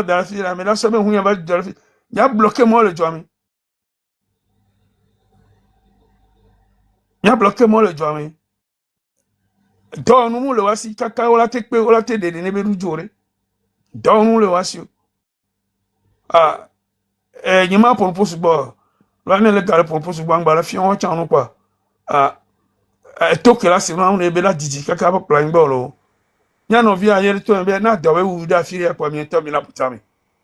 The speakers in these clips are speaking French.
moi dans la fille là, mais là, ça me où il va dans la fille. Il a bloqué moi le joami. Il a bloqué moi le joami. Donc, nous, le voici, kaka, on l'a te de nebe du jore. Donc, nous, le voici. Ah, il m'a proposé, bon, là, on est le gars proposé, bon, la fille, on tient, quoi. Ah, tout que là, c'est vraiment, on est bien là, Didi, kaka, pas plein de bolo. Il y a un vie à y aller, tout un bien, n'a d'avoué ou d'affiler à quoi, bien, tant, mais là, pour t'amener.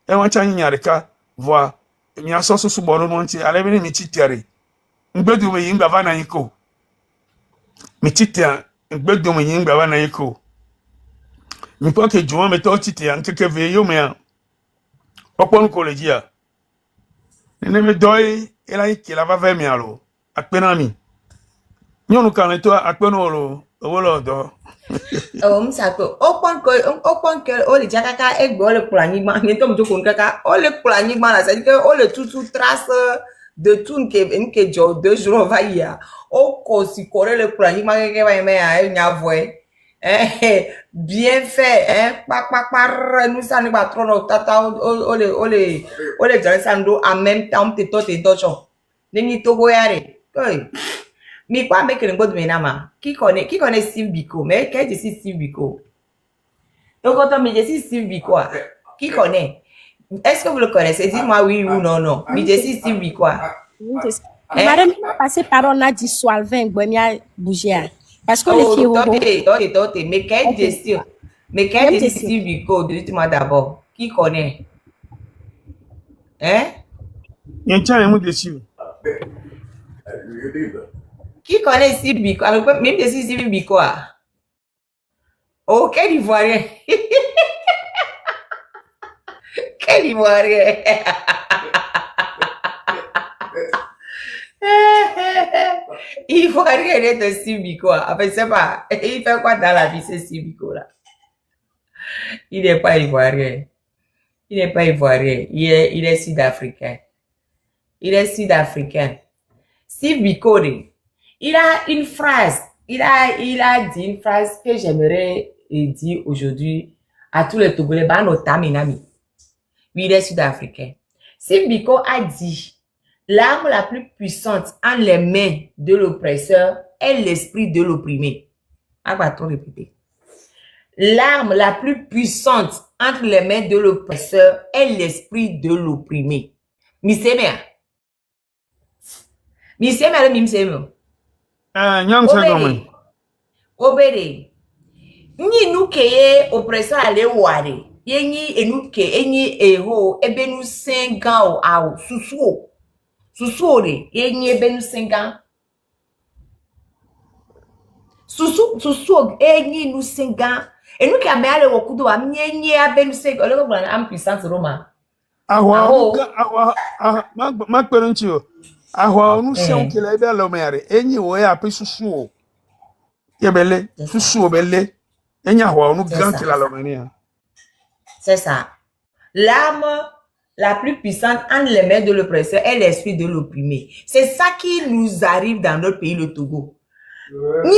Et on tient, il y a des cas, voir, il y a un sens sous bon, on tient, allez, venez, mes petits terres. Un peu de me va na yiko. Mes petits terres, un peu de me va na yiko. Mais pas que Joan me torti te en quelque veillot, mais pas pour le collège. Ne me doy, et là, qu'il va vers mes allo. À penami. Nous, nous, quand toi, à penolo, au lodo. Ça peut. Au point que, oh, les jacaka, et go le planiment, mais comme tu connais, oh, le planiment, là, c'est-à-dire que, oh, le tout trace de tout que Joe, 2 jours, va y a. Oh, si correct le planiment, que va aimer à une avouée. Bien fait, nous ça ne va trop nos tata, les gens sando en même temps, t'es toi, t'es d'autres. N'est-ce pas goyare? Mais quoi, mec, le god menama? Qui connaît Steve Biko? Mais qu'est-ce que c'est Steve Biko? Donc, quand mais je suis Steve Biko, qui connaît? Est-ce que vous le connaissez? Dis-moi oui ou non, non. Mais je suis Steve Biko. Madame, passé par on a dit Soalvin, Boemia bouger. Parce que les filles. Toi, mais qu'est-ce que c'est Steve Biko? Dites-moi d'abord. Qui connaît? Hein? Il y a un tiens, un dessus. Qui connaît Steve Biko? Même si Steve Biko. Oh, quel Ivoirien! Quel Ivoirien! Ivoirien est de Steve Biko. Enfin, c'est pas. Il fait quoi dans la vie, ce Steve Biko là? Il n'est pas Ivoirien. Il n'est pas Ivoirien. Il est Sud-Africain. Il est Sud-Africain. Steve Biko, il a une phrase. Il a dit une phrase que j'aimerais dire aujourd'hui à tous les Togolais. Oui, il est Sud-Africain. Steve Biko a dit l'arme la plus puissante en les mains de l'oppresseur est l'esprit de l'opprimé. On va trop répéter. L'arme la plus puissante entre les mains de l'oppresseur est l'esprit de l'opprimé. Misemea. Misemea le mimsemo. Obede. Ni nous que oppresseur aller ware. Yenyi enuke enyi eho ebenu senga o au susuo. Susuore yenyi ebenu senga. Susuo enyi nu senga. Enuke ameale wokudo amnyenye abenu senga. Olego bwana am puissance Roma. Ahwa ma perenchio. Ahwa nu sen kele ebe lo mere. Enyi wo ya pe susuo. Yebele, susuo bele. Enyi ahwa nu grand kele lo mere. C'est ça. L'arme la plus puissante entre les mains de l'oppresseur est l'esprit de l'opprimé. C'est ça qui nous arrive dans notre pays, le Togo. Mi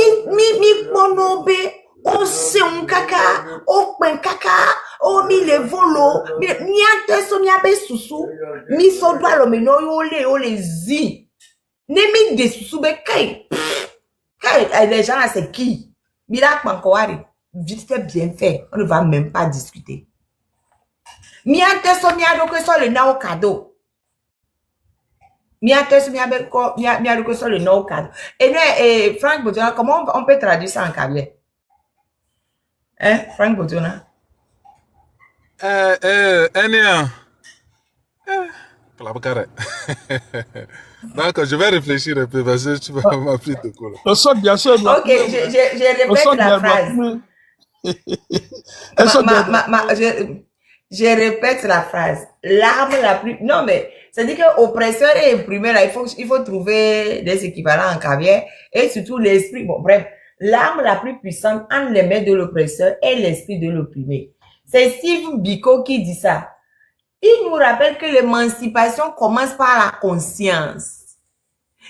monobe, on se un kaka, on pen kaka, on mi le volo, mi ante so mi abe susu, mi so doa lo meno yo le zi. Ne mi de susu be kai. Kai, les gens là c'est qui? Miracle Pankowari, vite fait, bien fait. On ne va même pas discuter. Miante so mi adoko so le na cadeau. Miante so mi adoko so le na cadeau. Et Frank Botona, comment on peut traduire ça en cabinet? Hein, Frank Botona? D'accord, je vais réfléchir un peu parce que tu vas m'appeler de quoi. Bien sûr. Ok, je répète la phrase. L'arme la plus... Non, mais ça dit que oppresseur et imprimé, là, il faut trouver des équivalents en caviar et surtout l'esprit. Bon, bref. L'arme la plus puissante entre les mains de l'oppresseur est l'esprit de l'opprimé. C'est Steve Biko qui dit ça. Il nous rappelle que l'émancipation commence par la conscience.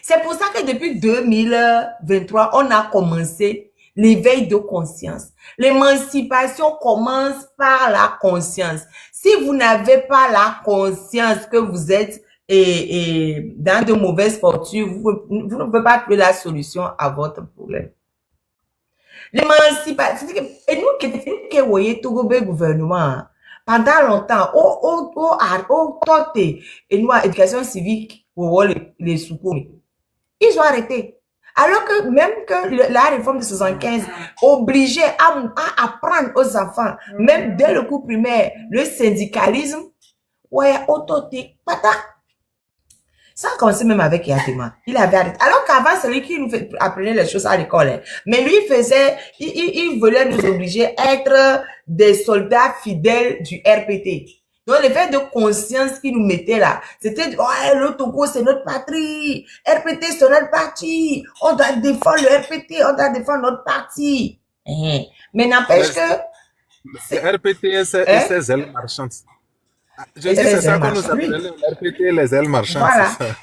C'est pour ça que depuis 2023, on a commencé l'éveil de conscience. L'émancipation commence par la conscience. Si vous n'avez pas la conscience que vous êtes dans de mauvaises fortunes, vous ne pouvez pas trouver la solution à votre problème. L'émancipation, et nous qui voyons tout le gouvernement, pendant longtemps, et nous, éducation civique, les sous ils ont arrêté. Alors que même que la réforme de 75 obligeait à apprendre aux enfants, même dès le cours primaire, le syndicalisme, ouais, autorité, pata. Ça a commencé même avec Yatema. Il avait arrêté. Alors qu'avant, c'est lui qui nous apprenait les choses à l'école. Hein. Mais lui, il voulait nous obliger à être des soldats fidèles du RPT. Donc, le fait de conscience qu'il nous mettait là, c'était, ouais, le Togo, c'est notre patrie. RPT, c'est notre parti. On doit défendre le RPT, on doit défendre notre parti. Mais n'empêche que... Le RPT et ses ailes marchantes. Je dis, c'est ça qu'on nous appelle le RPT et les ailes marchantes. Voilà.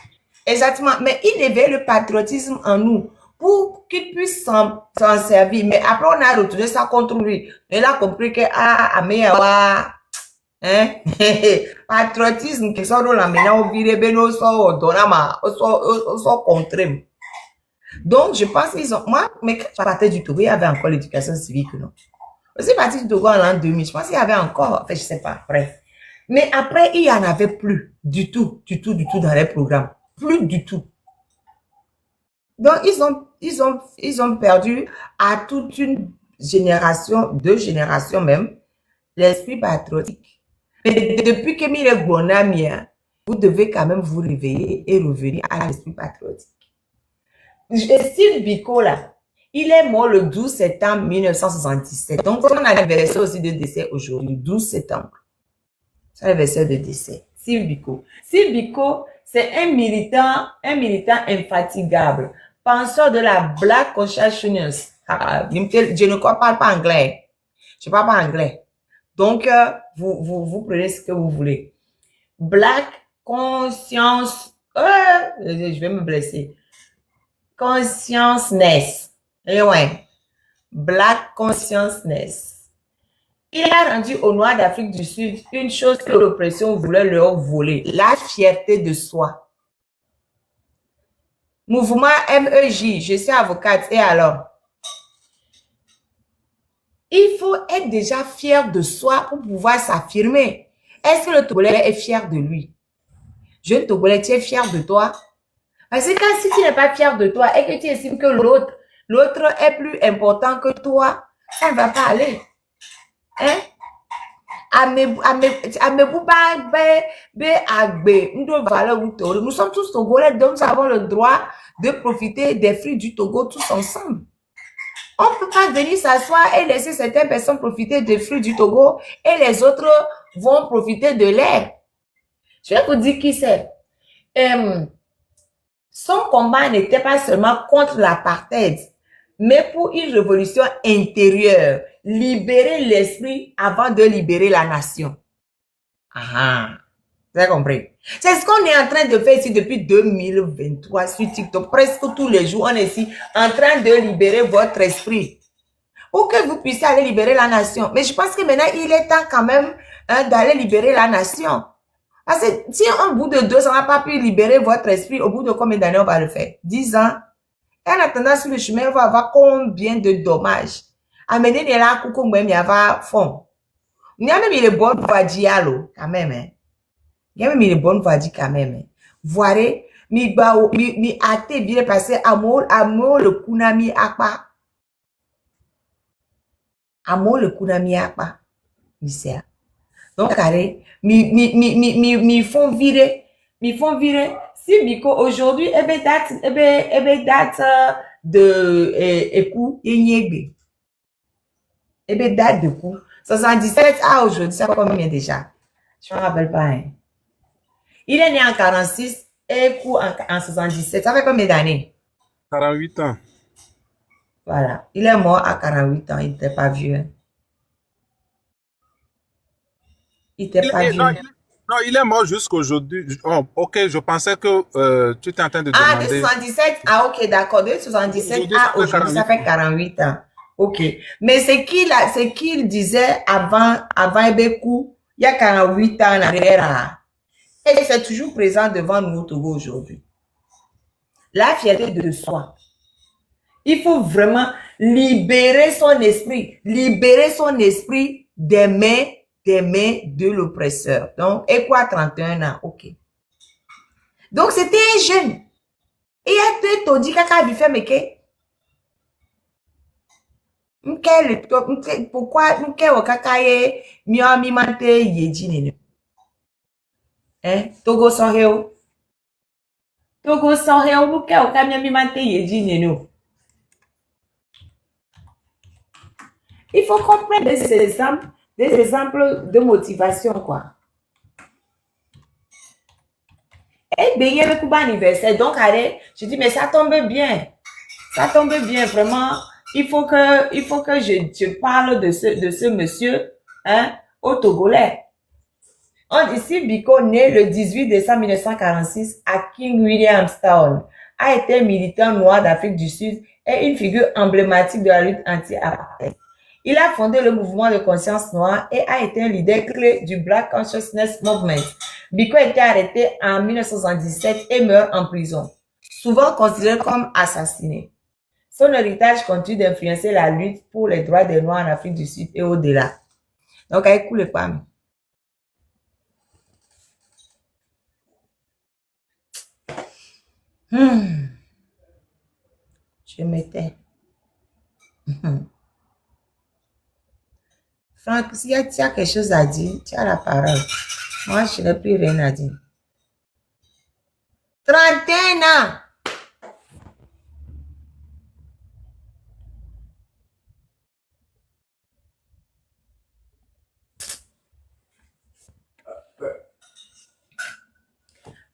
Exactement. Mais il éveille le patriotisme en nous pour qu'il puisse s'en servir. Mais après, on a retourné ça contre lui. Il a compris que, patriotisme qui sont dans la maintenant, on vire beno, on contre. Donc, je pense qu'ils ont, moi, mais quand je partais du Togo, il y avait encore l'éducation civique, non? Je suis parti du Togo en l'an 2000, je pense qu'il y avait encore, enfin, je sais pas, bref. Mais après, il y en avait plus du tout dans les programmes. Plus du tout. Donc, ils ont perdu à toute une génération, 2 générations même, l'esprit patriotique. Mais depuis que Mille Bonamia, vous devez quand même vous réveiller et revenir à l'esprit patriotique. Steve Biko, là, il est mort le 12 septembre 1977. Donc, on a l'anniversaire aussi de décès aujourd'hui, 12 septembre. C'est l'anniversaire de décès. Steve Biko. Steve Biko, c'est un militant infatigable, penseur de la Black Consciousness. Je ne parle pas anglais. Je parle pas anglais. Donc, vous prenez ce que vous voulez. Black Conscience, je vais me blesser. Consciousness. Et ouais. Black Consciousness. Il a rendu aux Noirs d'Afrique du Sud une chose que l'oppression voulait leur voler. La fierté de soi. Mouvement MEJ, je suis avocate. Et alors? Il faut être déjà fier de soi pour pouvoir s'affirmer. Est-ce que le Togolais est fier de lui? Jeune Togolais, tu es fier de toi? Parce que si tu n'es pas fier de toi et que tu estimes que l'autre est plus important que toi, ça ne va pas aller. Hein? Nous sommes tous Togolais, donc nous avons le droit de profiter des fruits du Togo tous ensemble. On ne peut pas venir s'asseoir et laisser certaines personnes profiter des fruits du Togo et les autres vont profiter de l'air. Je vais vous dire qui c'est. Son combat n'était pas seulement contre l'apartheid, mais pour une révolution intérieure, libérer l'esprit avant de libérer la nation. Vous avez compris? C'est ce qu'on est en train de faire ici depuis 2023 sur TikTok. Presque tous les jours, on est ici en train de libérer votre esprit pour que vous puissiez aller libérer la nation. Mais je pense que maintenant, il est temps quand même d'aller libérer la nation. Parce que si au bout de 2 ans, on n'a pas pu libérer votre esprit, au bout de combien d'années on va le faire? 10 ans? Et en attendant, sur le chemin, on va avoir combien de dommages? Amener des là, coucou, même, il y a fond. Il y a même les bonnes voies dialo, quand même, hein. Il y a même les bonnes voies quand même, hein. Voirez, mi ate bien passé, amour, le kunami akpa. Amour, le kunami akpa. Misère. Donc, carré, mi font virer. Si Biko aujourd'hui, date de écoute Yenyegbe. Date de coup. 77 aujourd'hui, ça combien déjà? Je ne me rappelle pas. Hein. Il est né en 46 et coup en 77. Ça fait combien d'années? 48 ans. Voilà. Il est mort à 48 ans. Il n'était pas vieux. Hein. Il n'était pas vieux. Non, il est mort jusqu'aujourd'hui. Oh, ok, je pensais que tu étais en train de demander. De 77, ok, d'accord. De 77 à aujourd'hui, ça fait 48 ans. Ok. Mais c'est qu'il disait avant Ebekou, il y a 48 ans en arrière. Et c'est toujours présent devant nous au Togo aujourd'hui. La fierté de soi. Il faut vraiment libérer son esprit des mains de l'oppresseur. Donc, et quoi, 31 ans? Ok. Donc, c'était un jeune. Et il y a deux todis kaka lui fait, mais que? Pourquoi nous au kaka ye mi mante yeji nene? Hein? Togo soreo. Togo soreo nous au kaka mi mante yeji nene. Il faut comprendre des exemples de motivation, quoi. Et bien, il y a un anniversaire. Donc, allez, je dis, mais ça tombe bien. Ça tombe bien, vraiment. Il faut que je parle de ce monsieur, hein, au Togolais. On dit, si Biko, né le 18 décembre 1946 à King Williamstown, a été militant noir d'Afrique du Sud et une figure emblématique de la lutte anti-apartheid. Il a fondé le mouvement de conscience noire et a été un leader clé du Black Consciousness Movement. Biko a été arrêté en 1977 et meurt en prison, souvent considéré comme assassiné. Son héritage continue d'influencer la lutte pour les droits des Noirs en Afrique du Sud et au-delà. Donc, écoutez pas. Je m'étais. Franck, s'il y a quelque chose à dire, tu as la parole. Moi, je n'ai plus rien à dire. 31 ans!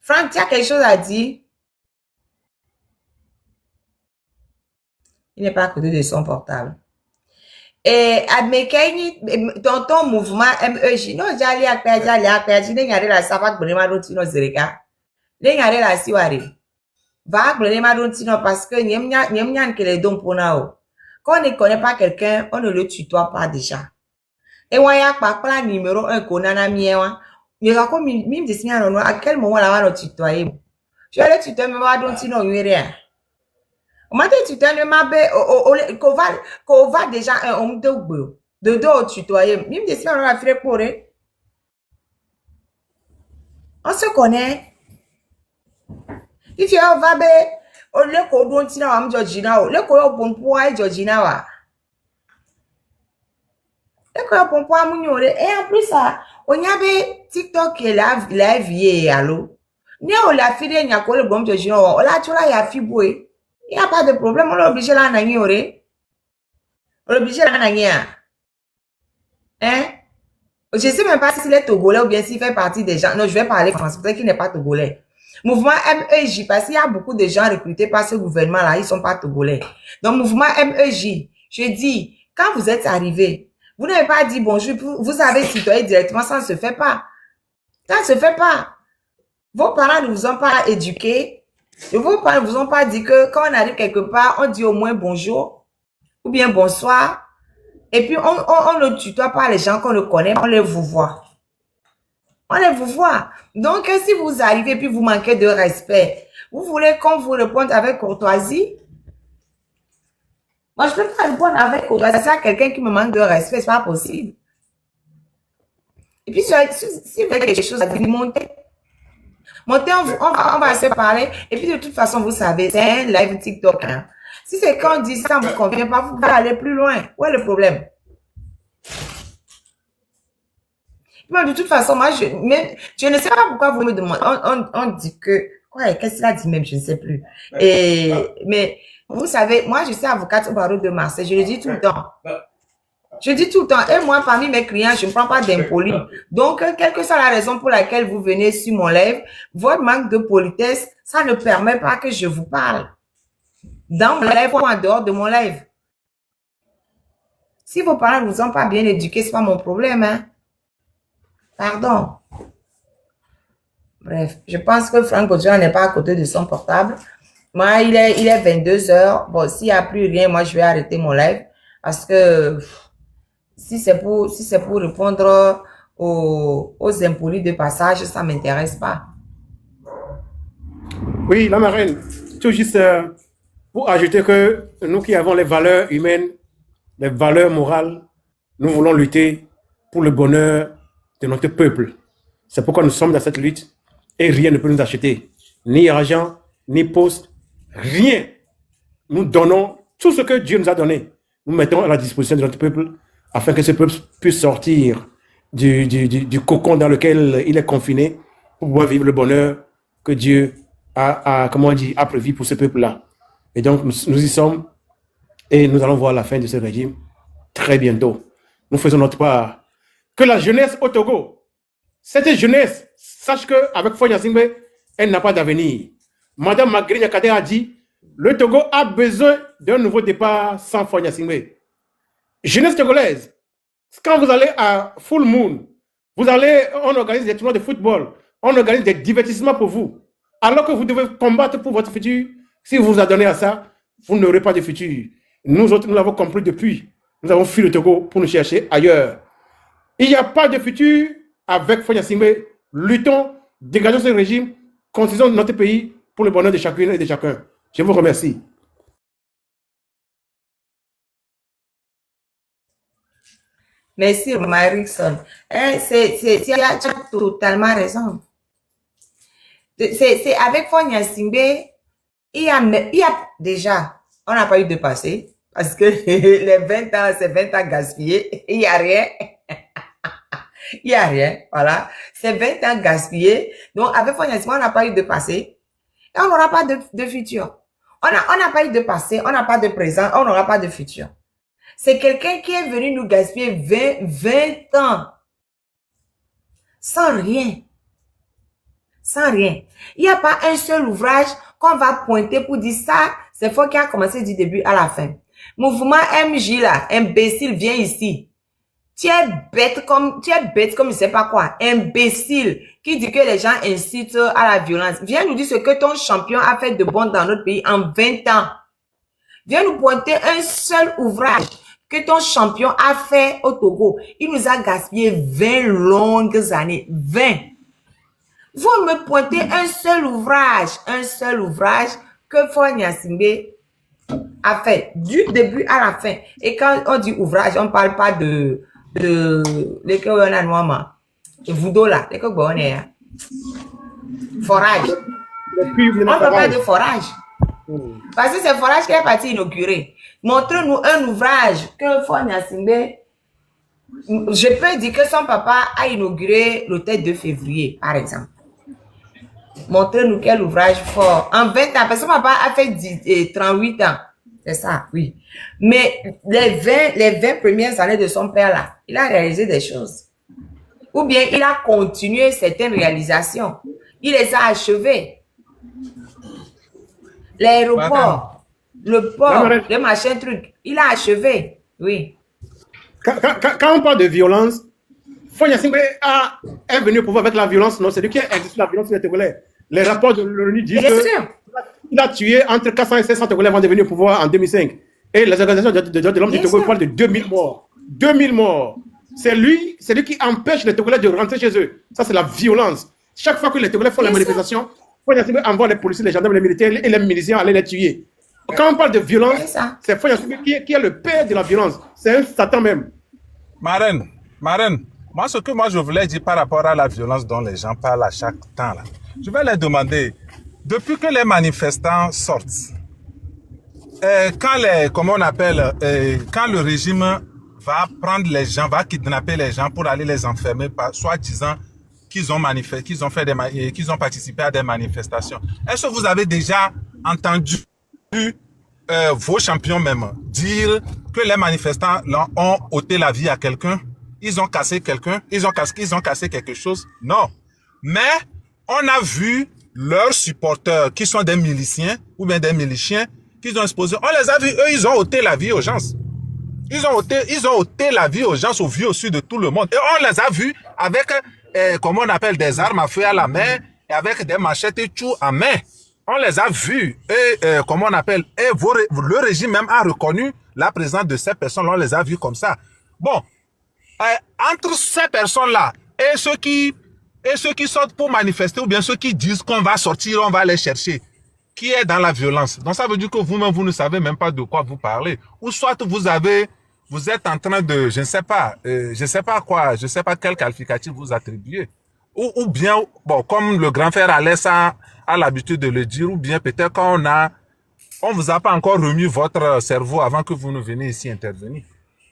Franck, tu as quelque chose à dire? Il n'est pas à côté de son portable. Et dans ton mouvement MEJ, non, j'allais à faire, la savate, bonema routine, zereka. N'engare la siwari. Va, bonema routine, parce que n'y que les dons pour nous. Quand on ne connaît pas quelqu'un, on ne le tutoie pas déjà. Et on y a pas la numéro 1 qu'on a mien. Il y a comme mime de signer à quel moment là va le tutoyer. Je vais le tutoyer, mais va donc sinon rien. On m'a dit tutoyer ne m'a qu'on va déjà un homme de deux tutoyer. Mime de signer à faire pour eux. On se connaît. If you have a baby, on le ko don tina am Georgina, le ko yo pompo ai Georgina wa. Le ko yo pompo amunyore et en plus ça, on y avait TikTok et la vie allo. Ni on la fille nya ko le bon Georgina, on la chola ya fi boy. Il y a pas de problème, on l'oblige là na nyore. On l'oblige là na nya. Hein? Je sais même pas s'il est togolais ou bien s'il fait partie des gens. Non, je vais parler français, peut-être qu'il n'est pas togolais. Mouvement MEJ, parce qu'il y a beaucoup de gens recrutés par ce gouvernement-là, ils ne sont pas togolais. Donc, mouvement MEJ, je dis, quand vous êtes arrivé, vous n'avez pas dit bonjour, vous avez tutoyé directement, ça ne se fait pas. Ça ne se fait pas. Vos parents ne vous ont pas éduqué. Vos parents ne vous ont pas dit que quand on arrive quelque part, on dit au moins bonjour ou bien bonsoir. Et puis, on ne tutoie pas les gens qu'on ne connaît, on les vous voit. On les vous voit. Donc, si vous arrivez et puis vous manquez de respect, vous voulez qu'on vous réponde avec courtoisie? Moi, je ne peux pas répondre avec courtoisie à quelqu'un qui me manque de respect, c'est pas possible. Et puis, si vous avez quelque chose à dire, montez. Montez, on va se parler. Et puis, de toute façon, vous savez, c'est un live TikTok. Hein. Si c'est quand on dit ça ne vous convient pas, vous pouvez aller plus loin. Où est le problème? Mais de toute façon, moi, je ne sais pas pourquoi vous me demandez. On dit que, qu'est-ce qu'il a dit même, je ne sais plus. Mais, vous savez, moi, je suis avocate au barreau de Marseille. Je le dis tout le temps. Je dis tout le temps. Et moi, parmi mes clients, je ne prends pas d'impoli. Donc, quelle que soit la raison pour laquelle vous venez sur mon live, votre manque de politesse, ça ne permet pas que je vous parle. Dans mon live ou en dehors de mon live. Si vos parents ne vous ont pas bien éduqué, ce n'est pas mon problème, hein. Pardon. Bref, je pense que Franck Godjon n'est pas à côté de son portable. Moi, il est 22h. Bon, s'il n'y a plus rien, moi, je vais arrêter mon live. Parce que si c'est pour répondre aux impolis de passage, ça ne m'intéresse pas. Oui, la marraine, tout juste pour ajouter que nous qui avons les valeurs humaines, les valeurs morales, nous voulons lutter pour le bonheur de notre peuple. C'est pourquoi nous sommes dans cette lutte et rien ne peut nous acheter. Ni argent, ni poste, rien. Nous donnons tout ce que Dieu nous a donné. Nous mettons à la disposition de notre peuple afin que ce peuple puisse sortir du cocon dans lequel il est confiné pour pouvoir vivre le bonheur que Dieu a prévu pour ce peuple-là. Et donc, nous y sommes et nous allons voir la fin de ce régime très bientôt. Nous faisons notre part. Que la jeunesse au Togo, cette jeunesse, sache qu'avec Fonya Singbe, elle n'a pas d'avenir. Madame Magri Nyakate a dit, le Togo a besoin d'un nouveau départ sans Fonya Singbe. Jeunesse togolaise, quand vous allez à Full Moon, on organise des tournois de football, on organise des divertissements pour vous. Alors que vous devez combattre pour votre futur, si vous vous adonnez à ça, vous n'aurez pas de futur. Nous autres, nous l'avons compris depuis. Nous avons fui le Togo pour nous chercher ailleurs. Il n'y a pas de futur avec Fonya Singbe. Luttons, dégageons ce régime, construisons notre pays pour le bonheur de chacune et de chacun. Je vous remercie. Merci, Marickson. Tu as totalement raison. C'est avec Fonya Singbe, il y a déjà, on n'a pas eu de passé, parce que les 20 ans, c'est 20 ans gaspillés, il n'y a rien. Il n'y a rien, voilà. C'est 20 ans gaspillés. Donc, avec Fonya Singbe, on n'a pas eu de passé, et on n'aura pas de futur. On n'a pas eu de passé, on n'a pas de présent, on n'aura pas de futur. C'est quelqu'un qui est venu nous gaspiller 20 ans. Sans rien. Sans rien. Il n'y a pas un seul ouvrage qu'on va pointer pour dire ça, c'est faux qui a commencé du début à la fin. Mouvement MJ là, imbécile, viens ici. Tu es bête comme je sais pas quoi. Imbécile, qui dit que les gens incitent à la violence. Viens nous dire ce que ton champion a fait de bon dans notre pays en 20 ans. Viens nous pointer un seul ouvrage que ton champion a fait au Togo. Il nous a gaspillé 20 longues années. 20. Vous me pointez un seul ouvrage que Fonya Singbe a fait du début à la fin. Et quand on dit ouvrage, on ne parle pas de l'école on a noirement. Voudou là, l'école on est forage. On ne parle pas de forage. Parce que c'est forage qui est parti inaugurer. Montre-nous un ouvrage que Fonya Singbe, je peux dire que son papa a inauguré l'hôtel 2 février, par exemple. Montrez-nous quel ouvrage fort. En 20 ans, parce que son papa a fait 38 ans. C'est ça, oui. Mais les 20 premières années de son père là, il a réalisé des choses. Ou bien il a continué certaines réalisations. Il les a achevées. L'aéroport, le port, le machin truc, il a achevé, oui. Quand on parle de violence, Fonya Singbe est venu au pouvoir avec la violence, non, c'est lui qui a exercé la violence sur les Togolais. Les rapports de l'ONU disent qu'il a tué entre 400 et 500 Togolais avant de venir au pouvoir en 2005. Et les organisations de droits de l'homme du Togo parlent de 2000 morts. 2000 morts. C'est lui qui empêche les Togolais de rentrer chez eux. Ça, c'est la violence. Chaque fois que les Togolais font la manifestation, Fonya Singbe envoie les policiers, les gendarmes, les militaires et les miliciens aller les tuer. Quand on parle de violence, c'est Fonya Singbe qui est le père de la violence. C'est un Satan même. Marraine, moi, ce que je voulais dire par rapport à la violence dont les gens parlent à chaque temps, là, je vais leur demander, depuis que les manifestants sortent, quand le régime va prendre les gens, va kidnapper les gens pour aller les enfermer, soit disant qu'ils ont participé à des manifestations. Est-ce que vous avez déjà entendu vos champions même dire que les manifestants ont ôté la vie à quelqu'un? Ils ont cassé quelqu'un? Ils ont cassé quelque chose? Non. Mais on a vu leurs supporters qui sont des miliciens ou bien des miliciens qu'ils ont exposés. On les a vus, eux, ils ont ôté la vie aux gens. Ils ont ôté la vie aux gens au vu au su de tout le monde. Et on les a vus avec, comment on appelle, des armes à feu à la main et avec des machettes et tout à main. On les a vus et comment on appelle, et le régime même a reconnu la présence de ces personnes, on les a vus comme ça. Bon, entre ces personnes-là et ceux qui sortent pour manifester ou bien ceux qui disent qu'on va sortir, on va les chercher, qui est dans la violence. Donc ça veut dire que vous-même, vous ne savez même pas de quoi vous parlez. Ou soit vous êtes en train de, je ne sais pas quel qualificatif vous attribuez. Ou bien, bon, comme le grand frère Alès a l'habitude de le dire, ou bien peut-être quand on vous a pas encore remis votre cerveau avant que vous ne veniez ici intervenir.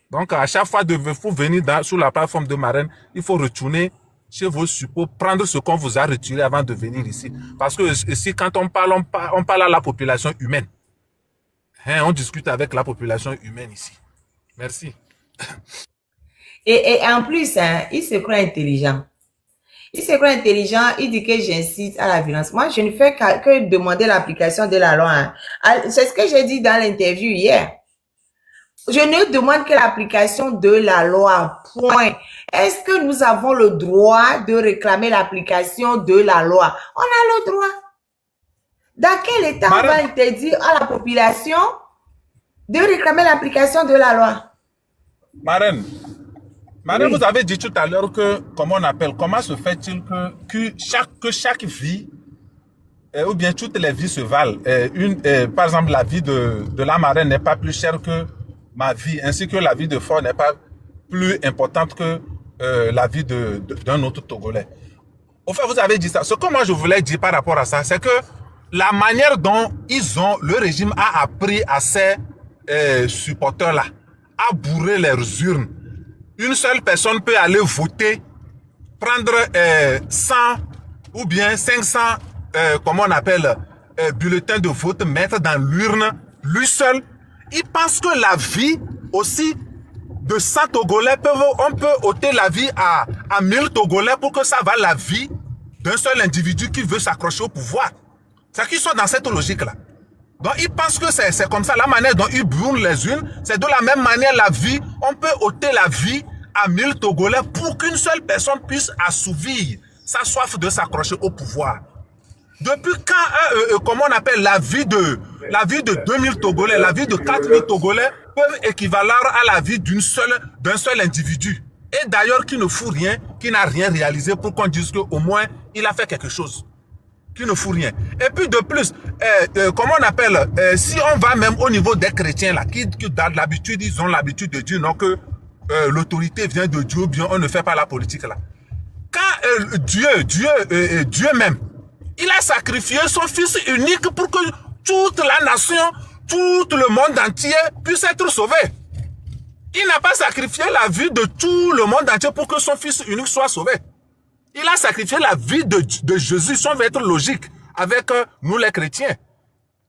Donc, à chaque fois de vous venir sur la plateforme de Marraine, il faut retourner chez vos suppôts, prendre ce qu'on vous a retiré avant de venir ici. Parce que ici, quand on parle à la population humaine. Hein, on discute avec la population humaine ici. Merci. Et en plus, hein, il se croit intelligent. Il se croit intelligent, il dit que j'incite à la violence. Moi, je ne fais que demander l'application de la loi. Hein. C'est ce que j'ai dit dans l'interview hier. Je ne demande que l'application de la loi, point. Est-ce que nous avons le droit de réclamer l'application de la loi? On a le droit. Dans quel état on va interdire à la population de réclamer l'application de la loi? Marraine, Oui. vous avez dit tout à l'heure que, comment se fait-il que chaque vie, ou bien toutes les vies se valent. Par exemple, la vie de la marraine n'est pas plus chère que ma vie, ainsi que la vie de Ford n'est pas plus importante que la vie d'un autre Togolais. Au fait, vous avez dit ça. Ce que moi je voulais dire par rapport à ça, c'est que la manière dont le régime a appris à ces supporters-là à bourrer leurs urnes. Une seule personne peut aller voter, prendre 100 ou bien 500, bulletins de vote, mettre dans l'urne, lui seul. Il pense que la vie aussi de 100 Togolais, on peut ôter la vie à 1000 Togolais pour que ça va la vie d'un seul individu qui veut s'accrocher au pouvoir. C'est qu'ils sont dans cette logique-là. Donc, ils pensent que c'est comme ça. La manière dont ils brûlent les unes, c'est de la même manière la vie. On peut ôter la vie à 1000 Togolais pour qu'une seule personne puisse assouvir sa soif de s'accrocher au pouvoir. Depuis quand, la vie de 2000 Togolais, la vie de 4000 Togolais peuvent équivaloir à la vie d'un seul individu. Et d'ailleurs, qui ne fout rien, qui n'a rien réalisé pour qu'on dise qu'au moins, il a fait quelque chose. Qui ne fout rien. Et puis de plus, si on va même au niveau des chrétiens, là, qui d'habitude, ils ont l'habitude de dire non, que l'autorité vient de Dieu, bien on ne fait pas la politique là. Quand Dieu même, il a sacrifié son fils unique pour que toute la nation, tout le monde entier puisse être sauvé. Il n'a pas sacrifié la vie de tout le monde entier pour que son fils unique soit sauvé. Il a sacrifié la vie de Jésus, si on veut être logique, avec nous les chrétiens.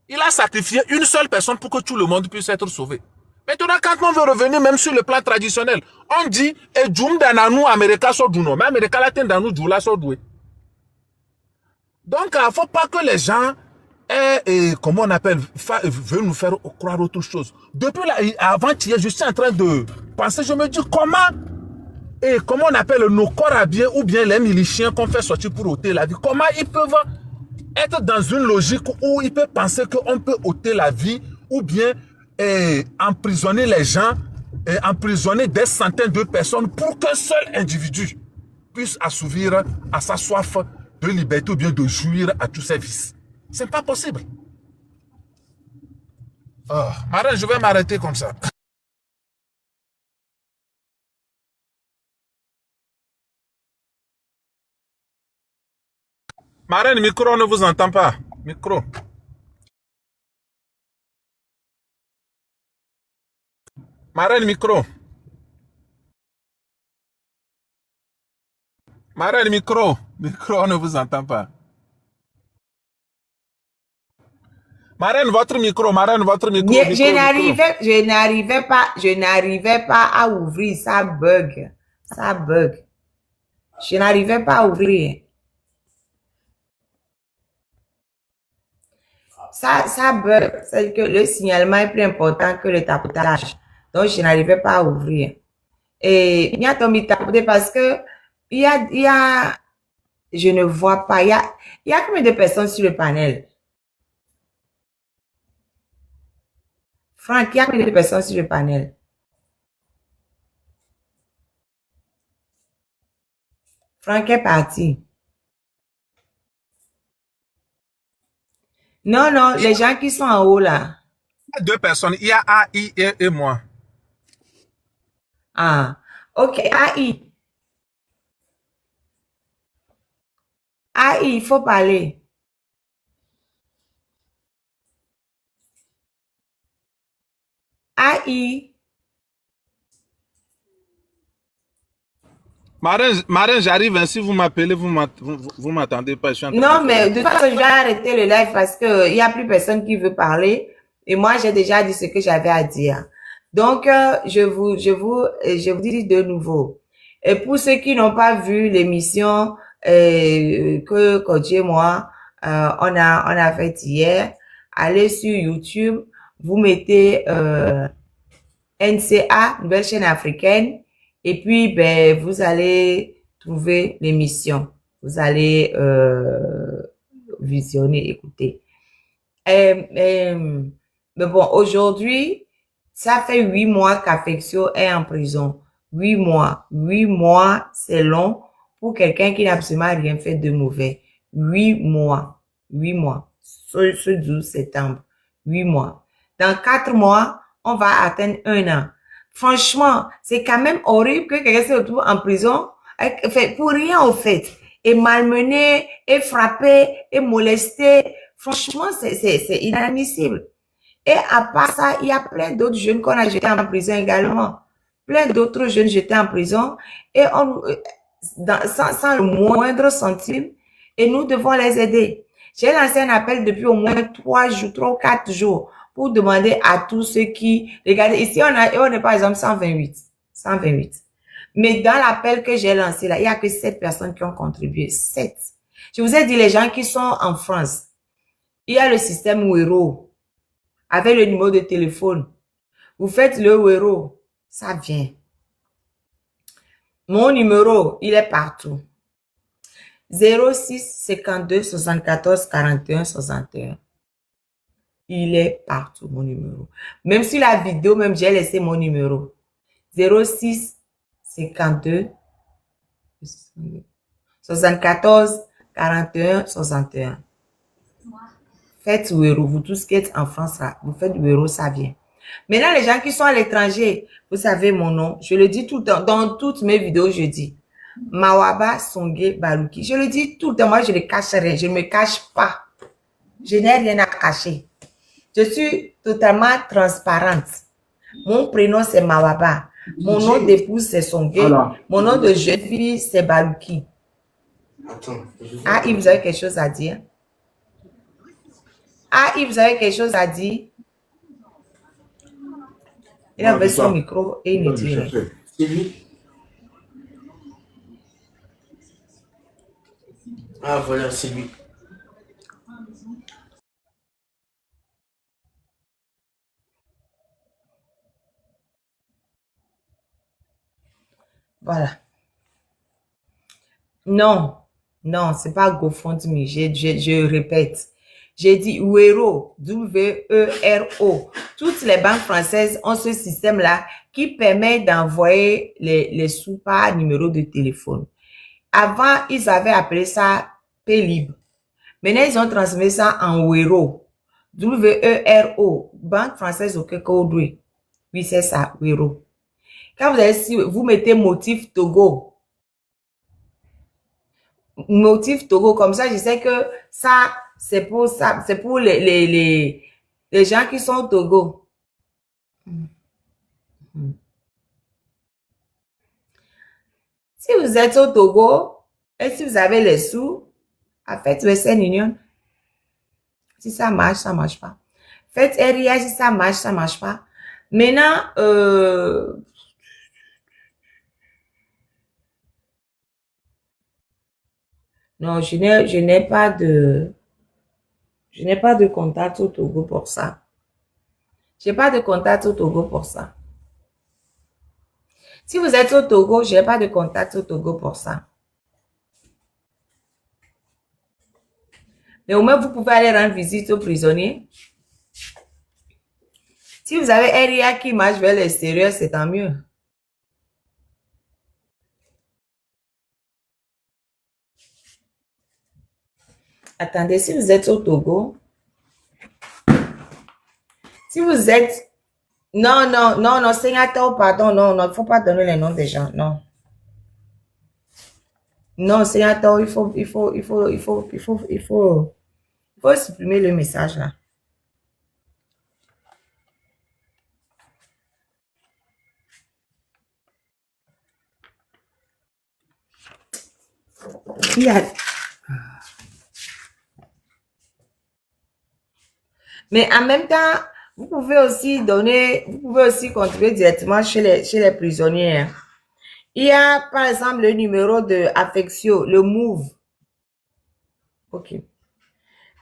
Il a sacrifié une seule personne pour que tout le monde puisse être sauvé. Maintenant, quand on veut revenir même sur le plan traditionnel, on dit, et Djoum Dananu, América Soduno, mais América Latin Danou, Djoula Sodoué. Donc, il ne faut pas que les gens, veulent nous faire croire autre chose. Depuis là, avant-hier, je suis en train de penser, je me dis, comment nos corps habillés ou bien les miliciens qu'on fait sortir pour ôter la vie, comment ils peuvent être dans une logique où ils peuvent penser qu'on peut ôter la vie ou bien emprisonner les gens, emprisonner des centaines de personnes pour qu'un seul individu puisse assouvir à sa soif de liberté ou bien de jouir à tous ses vices. C'est pas possible. Oh, Marraine, je vais m'arrêter comme ça. Marraine, micro, on ne vous entend pas. Micro. Marraine, micro. Marraine, micro. Micro, on ne vous entend pas. Marraine, votre micro. Marraine, votre micro. Je n'arrivais pas à ouvrir. Ça bug. Ça bug. Je n'arrivais pas à ouvrir. Ça bug. C'est que le signalement est plus important que le tapotage. Donc, je n'arrivais pas à ouvrir. Et il y a tombé tapoté parce que il y a, je ne vois pas, il y a combien de personnes sur le panel? Franck, il y a combien de personnes sur le panel? Franck est parti. Non, non, les gens qui sont en haut là. Il y a 2 personnes. Il y a AI et moi. Ah, ok, AI. AI, il faut parler. AI. Marin, j'arrive. Hein, si vous m'appelez, vous m'attendez pas. Je suis en train Non, de mais faire de toute façon, je vais arrêter le live parce que il y a plus personne qui veut parler. Et moi, j'ai déjà dit ce que j'avais à dire. Donc, je vous dis de nouveau. Et pour ceux qui n'ont pas vu l'émission que Kodji et moi, on a fait hier, allez sur YouTube, vous mettez NCA, Nouvelle Chaîne Africaine, et puis ben vous allez trouver l'émission. Vous allez visionner, écouter. Mais bon, aujourd'hui, ça fait 8 mois qu'Affectio est en prison. 8 mois. 8 mois, c'est long pour quelqu'un qui n'a absolument rien fait de mauvais. 8 mois. 8 mois. Ce 12 septembre. 8 mois. Dans 4 mois, on va atteindre 1 an. Franchement, c'est quand même horrible que quelqu'un se retrouve en prison pour rien au fait. Et malmené, et frappé, et molesté. Franchement, c'est inadmissible. Et à part ça, il y a plein d'autres jeunes qu'on a jetés en prison également. Plein d'autres jeunes jetés en prison et sans le moindre centime. Et nous devons les aider. J'ai lancé un appel depuis au moins 3 ou 4 jours pour demander à tous ceux qui... Regardez, ici, on est par exemple 128. 128. Mais dans l'appel que j'ai lancé là, il n'y a que 7 personnes qui ont contribué. 7. Je vous ai dit, les gens qui sont en France, il y a le système Wero avec le numéro de téléphone. Vous faites le Wero, ça vient. Mon numéro, il est partout. 06 52 74 41 61. Il est partout, mon numéro. Même sur la vidéo, même j'ai laissé mon numéro. 06 52 74 41 61. Faites Wero, vous tous qui êtes en France, là, vous faites Wero, ça vient. Maintenant, les gens qui sont à l'étranger, vous savez mon nom, je le dis tout le temps, dans toutes mes vidéos, je dis Mawaba Songé Baluki. Je le dis tout le temps, moi je ne cache rien, je ne me cache pas. Je n'ai rien à cacher. Je suis totalement transparente. Mon prénom c'est Mawaba. Mon nom d'épouse c'est Songé. Mon nom de jeune fille c'est Baluki. Ah, Yves, vous avez quelque chose à dire? Ah, Yves, vous avez quelque chose à dire? Il avait son micro et il ne dit rien. C'est lui. Ah, voilà, c'est lui. Voilà. Non, non, c'est pas GoFundMe. Je répète. J'ai dit Wero, W-E-R-O. Toutes les banques françaises ont ce système-là qui permet d'envoyer les sous par numéro de téléphone. Avant, ils avaient appelé ça Paylib. Maintenant, ils ont transformé ça en Wero. W-E-R-O. Banque française au Kekodoué. Oui, c'est ça, Wero. Quand vous mettez motif Togo. Motif Togo, comme ça, je sais que ça, c'est pour ça, c'est pour les gens qui sont au Togo. Si vous êtes au Togo, et si vous avez les sous, faites Western Union. Si ça marche pas. Faites RIA, si ça marche pas. Maintenant, non, je n'ai pas de contact au Togo pour ça. J'ai pas de contact au Togo pour ça. Si vous êtes au Togo, je n'ai pas de contact au Togo pour ça. Mais au moins, vous pouvez aller rendre visite aux prisonniers. Si vous avez un RIA qui marche vers l'extérieur, c'est tant mieux. Attendez, si vous êtes au Togo, si vous êtes... Non, non, non, non, Sénateur, pardon, non, non, il ne faut pas donner les noms des gens, non. Non, Sénateur, il faut supprimer le message là. Il y a... Mais en même temps, vous pouvez aussi donner, vous pouvez aussi contribuer directement chez les prisonniers. Hein. Il y a, par exemple, le numéro de Affectio, le MOVE. OK.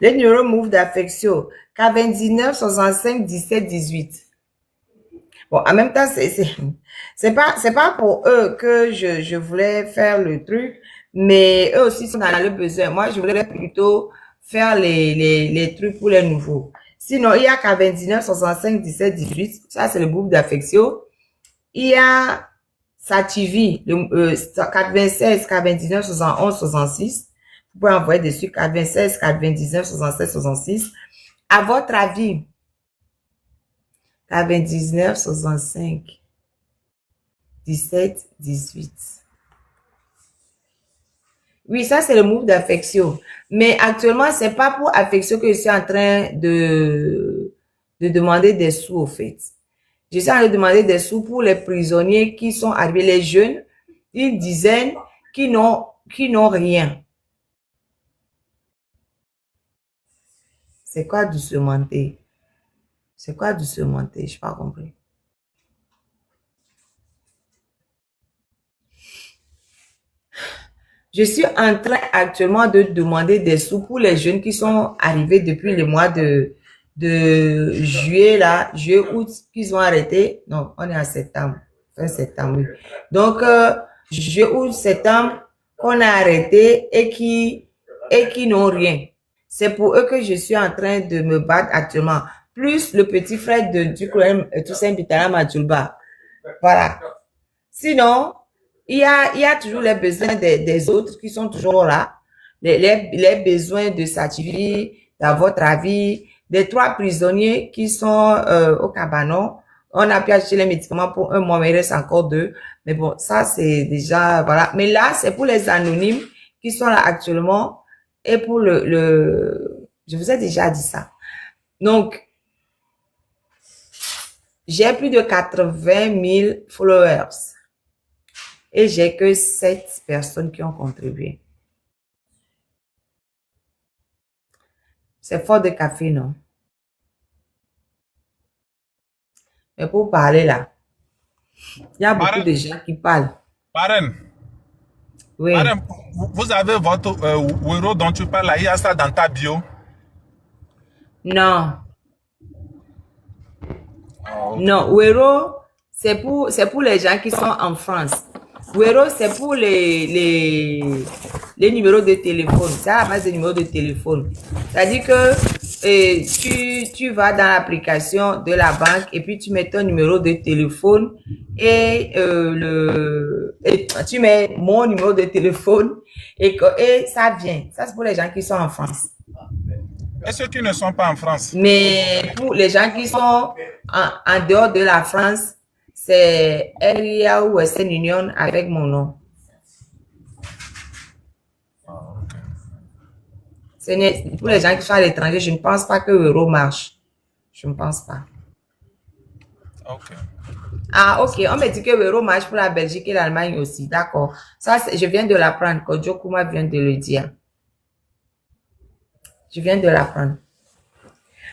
Le numéro MOVE d'Affectio, 99 65 17 18. Bon, en même temps, c'est pas pour eux que je voulais faire le truc, mais eux aussi sont dans le besoin. Moi, je voulais plutôt faire les trucs pour les nouveaux. Sinon, il y a 99 65 17 18. Ça, c'est le groupe d'Affectio. Il y a Sativi, 96 99 71 66. Vous pouvez envoyer dessus 96 99 67 66. À votre avis, 99 65 17 18. Oui, ça c'est le move d'Affectio. Mais actuellement, c'est pas pour Affectio que je suis en train de demander des sous au fait. Je suis en train de demander des sous pour les prisonniers qui sont arrivés, les jeunes, une dizaine qui n'ont rien. C'est quoi doucementer? C'est quoi doucementer? Je n'ai pas compris. Je suis en train actuellement de demander des sous pour les jeunes qui sont arrivés depuis le mois de juillet, là, juillet, août, qu'ils ont arrêté. Non, on est en septembre. Fin septembre, oui. Donc, juillet, août, septembre, qu'on a arrêté et qui n'ont rien. C'est pour eux que je suis en train de me battre actuellement. Plus le petit frère du colonel Toussaint Bitala Madjoulba. Voilà. Sinon, il y a toujours les besoins des autres qui sont toujours là. Les besoins de Sativi, dans votre avis, des 3 prisonniers qui sont au cabanon. On a pu acheter les médicaments pour un mois, mais il reste encore 2. Mais bon, ça c'est déjà, voilà. Mais là, c'est pour les anonymes qui sont là actuellement. Et pour je vous ai déjà dit ça. Donc, j'ai plus de 80 000 followers. Et j'ai que 7 personnes qui ont contribué. C'est fort de café, non? Mais pour parler là, il y a beaucoup de gens qui parlent. Marraine. Oui. Madame, vous avez votre Wero dont tu parles là, il y a ça dans ta bio? Non. Oh, okay. Non, Wero, c'est pour les gens qui sont en France. Wero, c'est pour les numéros de téléphone. C'est à la base des numéros de téléphone. C'est-à-dire que tu vas dans l'application de la banque et puis tu mets ton numéro de téléphone et tu mets mon numéro de téléphone et ça vient. Ça, c'est pour les gens qui sont en France. Et ceux qui ne sont pas en France? Mais pour les gens qui sont en dehors de la France, c'est RIA ou Western Union avec mon nom. Pour les gens qui sont à l'étranger, je ne pense pas que l'euro marche. Je ne pense pas. Ok. Ah, ok. On me dit que l'euro marche pour la Belgique et l'Allemagne aussi. D'accord. Ça, je viens de l'apprendre. Kodjo Kuma vient de le dire. Je viens de l'apprendre.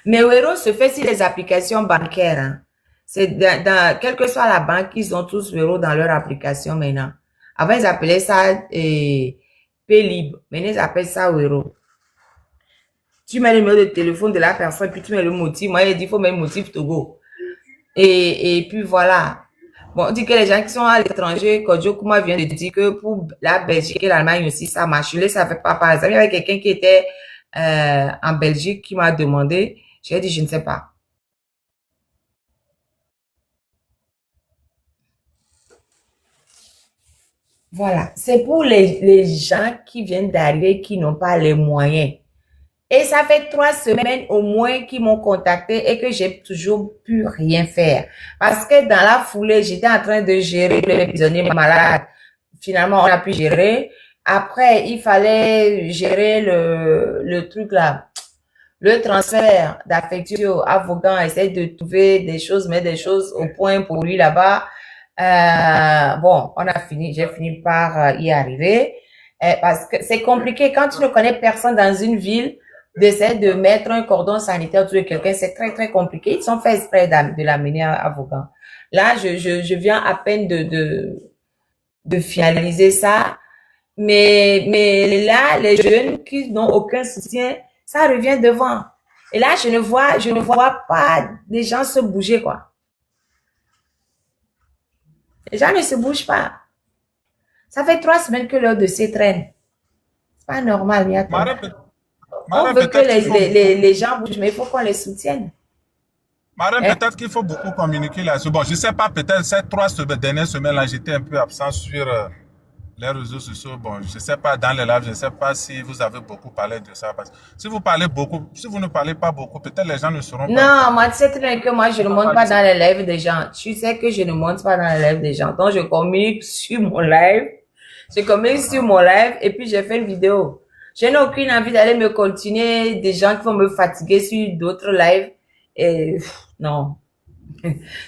Mais l'euro se fait sur les applications bancaires. Hein. C'est quelle que soit la banque, ils ont tous l'euro dans leur application maintenant. Avant, ils appelaient ça Paylib. Maintenant, ils appellent ça euro. Tu mets le numéro de téléphone de la personne, puis tu mets le motif. Moi, il dit, il faut mettre le motif Togo. Et puis voilà. Bon, on dit que les gens qui sont à l'étranger, Kodjo Kuma vient de dire que pour la Belgique et l'Allemagne aussi, ça marche. Je ne savais pas. Par exemple, il y avait quelqu'un qui était en Belgique qui m'a demandé. J'ai dit, je ne sais pas. Voilà, c'est pour les gens qui viennent d'arriver, qui n'ont pas les moyens. Et ça fait 3 semaines au moins qu'ils m'ont contacté et que j'ai toujours pu rien faire. Parce que dans la foulée, j'étais en train de gérer les prisonniers malades. Finalement, on a pu gérer. Après, il fallait gérer le truc là. Le transfert d'Affectio à Vaughan, essayer de trouver des choses, mettre des choses au point pour lui là-bas. Bon, j'ai fini par y arriver. Parce que c'est compliqué quand tu ne connais personne dans une ville, d'essayer de mettre un cordon sanitaire autour de quelqu'un, c'est très, très compliqué. Ils sont fait exprès de l'amener à Vaughan. Là, je viens à peine de finaliser ça. Mais là, les jeunes qui n'ont aucun soutien, ça revient devant. Et là, je ne vois pas des gens se bouger, quoi. Les gens ne se bougent pas. Ça fait 3 semaines que leur dossier traîne. C'est pas normal, Miato. On veut que les gens bougent, mais il faut qu'on les soutienne. Madame, peut-être qu'il faut beaucoup communiquer là-dessus. Bon, je ne sais pas, peut-être ces 3 dernières semaines-là, j'étais un peu absent sur les réseaux sociaux. Bon, je ne sais pas, dans les lives, je ne sais pas si vous avez beaucoup parlé de ça. Parce que si vous parlez beaucoup, si vous ne parlez pas beaucoup, peut-être les gens ne seront pas... Non, moi, tu sais très bien que moi, je ne monte pas dans les lives des gens. Tu sais que je ne monte pas dans les lives des gens. Donc, je communique sur mon live. Je communique sur mon live et puis j'ai fait une vidéo. Je n'ai aucune envie d'aller me continuer des gens qui vont me fatiguer sur d'autres lives. Et non.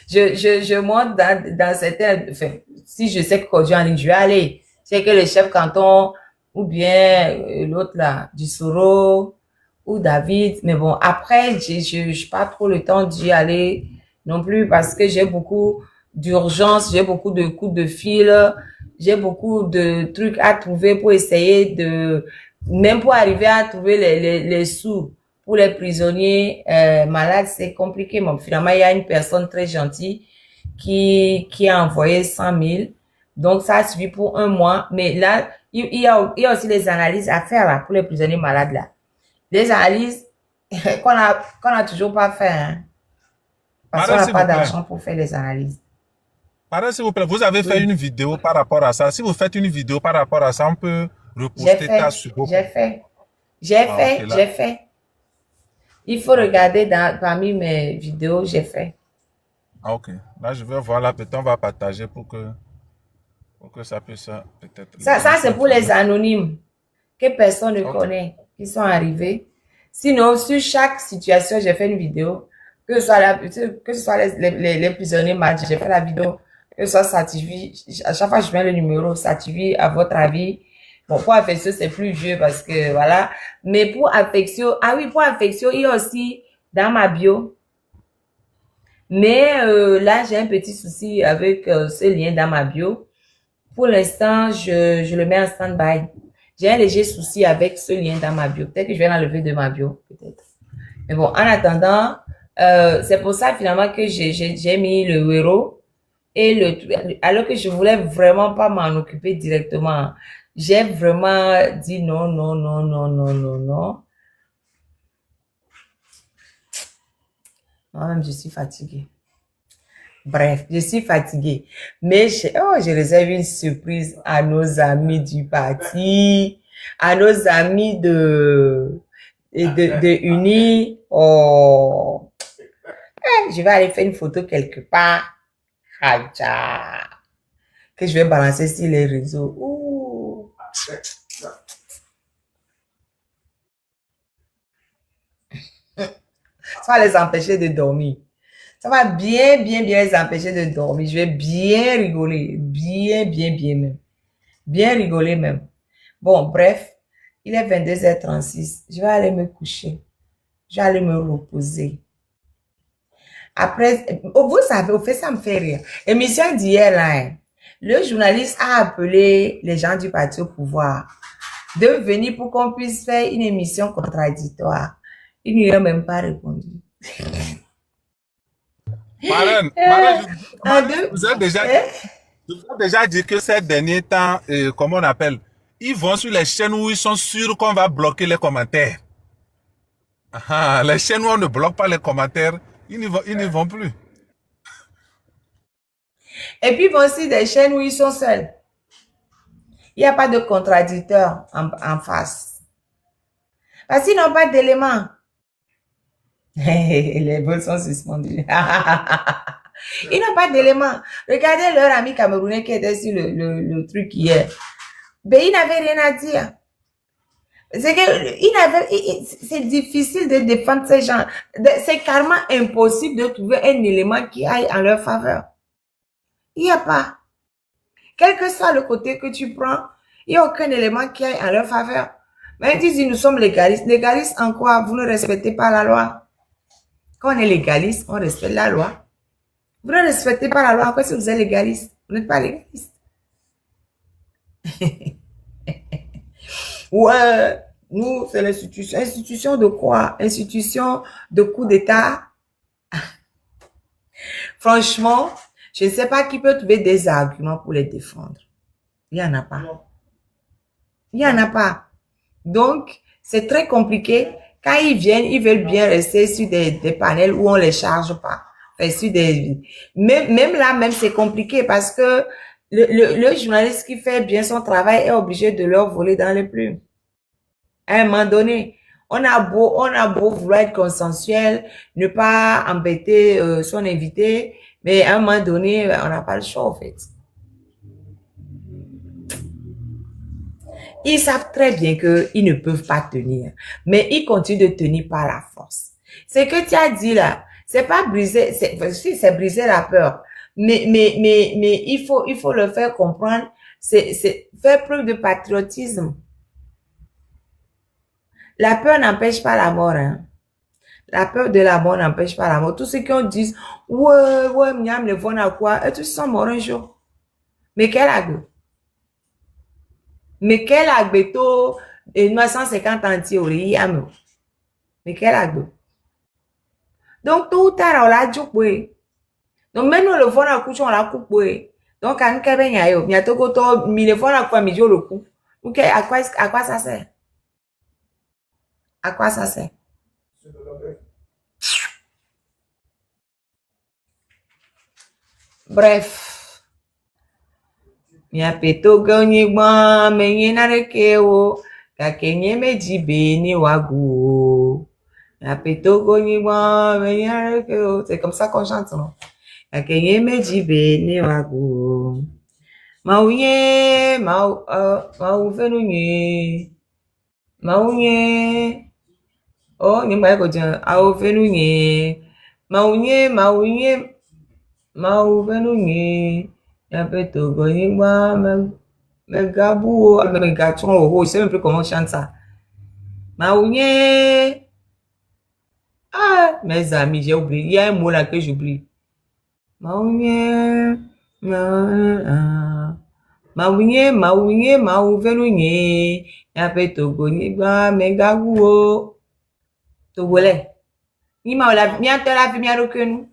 Je monte dans certains... Enfin, si je sais que quand je en ligne, je vais aller. C'est que le chef canton ou bien l'autre là, du Soro ou David. Mais bon, après, je n'ai pas trop le temps d'y aller non plus parce que j'ai beaucoup d'urgence, j'ai beaucoup de coups de fil, j'ai beaucoup de trucs à trouver pour essayer de... Même pour arriver à trouver les sous pour les prisonniers malades, c'est compliqué. Bon, finalement, il y a une personne très gentille qui a envoyé 100 000. Donc, ça a suivi pour 1 mois. Mais là, il y a aussi des analyses à faire là, pour les prisonniers malades là. Des analyses qu'on a toujours pas fait. Hein, parce qu'on n'a pas d'argent pour faire les analyses. Madame, s'il vous plaît, vous avez fait une vidéo par rapport à ça. Si vous faites une vidéo par rapport à ça, on peut reposter ça sur vos... J'ai fait. Il faut regarder parmi mes vidéos, j'ai fait. Ah, ok. Là, je vais voir là, peut-être on va partager pour que ça puisse peut-être... Ça c'est pour les anonymes que personne ne connaît, qui sont arrivés. Sinon, sur chaque situation, j'ai fait une vidéo. Que ce soit les prisonniers malades, j'ai fait la vidéo. Que ce soit Sativi, à chaque fois je mets le numéro Sativi, à votre avis. Bon, pour Affectio, c'est plus vieux parce que voilà. Mais pour Affectio, ah oui, pour Affectio, il y a aussi dans ma bio. Mais là, j'ai un petit souci avec ce lien dans ma bio. Pour l'instant, je le mets en stand-by. J'ai un léger souci avec ce lien dans ma bio. Peut-être que je vais l'enlever de ma bio, peut-être. Mais bon, en attendant, c'est pour ça finalement que j'ai mis le héros. Et alors que je voulais vraiment pas m'en occuper directement. J'ai vraiment dit non. Moi-même, je suis fatiguée. Bref, je suis fatiguée. Mais j'ai réservé une surprise à nos amis du parti, à nos amis de Uni. Oh, je vais aller faire une photo quelque part. Que je vais balancer sur les réseaux. Ouh. Ça va les empêcher de dormir. Ça va bien les empêcher de dormir. Je vais bien rigoler. Bien même. Bien rigoler même. Bon, bref. Il est 22h36. Je vais aller me coucher. Je vais aller me reposer. Après, vous savez, au fait, ça me fait rire. Émission d'hier, là, hein, le journaliste a appelé les gens du parti au pouvoir de venir pour qu'on puisse faire une émission contradictoire. Il n'y a même pas répondu. Madame, vous avez déjà dit que ces derniers temps, comment on appelle, ils vont sur les chaînes où ils sont sûrs qu'on va bloquer les commentaires. Les chaînes où on ne bloque pas les commentaires, ils n'y vont plus. Et puis, ils vont aussi des chaînes où ils sont seuls. Il n'y a pas de contradicteur en face. Parce qu'ils n'ont pas d'éléments. Les vols sont suspendus. Ils n'ont pas d'éléments. Regardez leur ami camerounais qui était sur le truc hier. Ben, il n'avait rien à dire. C'est difficile de défendre ces gens. C'est carrément impossible de trouver un élément qui aille en leur faveur. Il n'y a pas. Quel que soit le côté que tu prends, il n'y a aucun élément qui aille en leur faveur. Mais ils disent, nous sommes légalistes. Légalistes en quoi? Vous ne respectez pas la loi. Quand on est légaliste, on respecte la loi. Vous ne respectez pas la loi. Pourquoi si vous êtes légaliste? Vous n'êtes pas légaliste. Ouais, nous, c'est l'institution. Institution de quoi? Institution de coup d'État. Franchement, je ne sais pas qui peut trouver des arguments pour les défendre. Il n'y en a pas. Il n'y en a pas. Donc, c'est très compliqué. Quand ils viennent, ils veulent bien rester sur des panels où on ne les charge pas. Enfin, sur des... Même là, c'est compliqué parce que le journaliste qui fait bien son travail est obligé de leur voler dans les plumes. À un moment donné, on a beau vouloir être consensuel, ne pas embêter son invité, mais à un moment donné, on n'a pas le choix, en fait. Ils savent très bien qu'ils ne peuvent pas tenir, mais ils continuent de tenir par la force. Ce que tu as dit là, c'est pas briser, c'est briser la peur. Mais il faut le faire comprendre, c'est faire preuve de patriotisme. La peur n'empêche pas la mort, hein. La peur de la mort n'empêche pas la mort. Tous ceux qui ont dit, ouais, miam, le vont à quoi, et tous sont morts un jour. Mais quel agbe? Mais quel agbeto, et 950 anti-ori, mais quel agbe? Donc, tout ou tard, on l'a joué. Donc, même le vent à couche, on l'a coupé. Donc, quand on a yo, il y a tout le mais le vent à quoi, mais le coup. Ok, à quoi ça sert? À quoi ça sert? Bref. Mia peto gonyi gba menye na rekewo ka kenye meji be ni wagu. Mia peto gonyi gba menye na rekewo. C'est comme ça qu'on chante, non? Ka kenye meji be ni wagu. Maunye mau venunye. Maunye. Oh, ni mwa ko jan au venunye. Maunye mau venunye. Ya peto gonyi gba megabou megatron oh, je sais même plus comment on chante ça. Maunye. Ah, mes amis, j'ai oublié. Il y a un mot là que j'oublie. Maunye. Maunye mau venunye. Ya peto gonyi gba megabou. Togolais. Ni ma la mi ante la vi mi arokenu.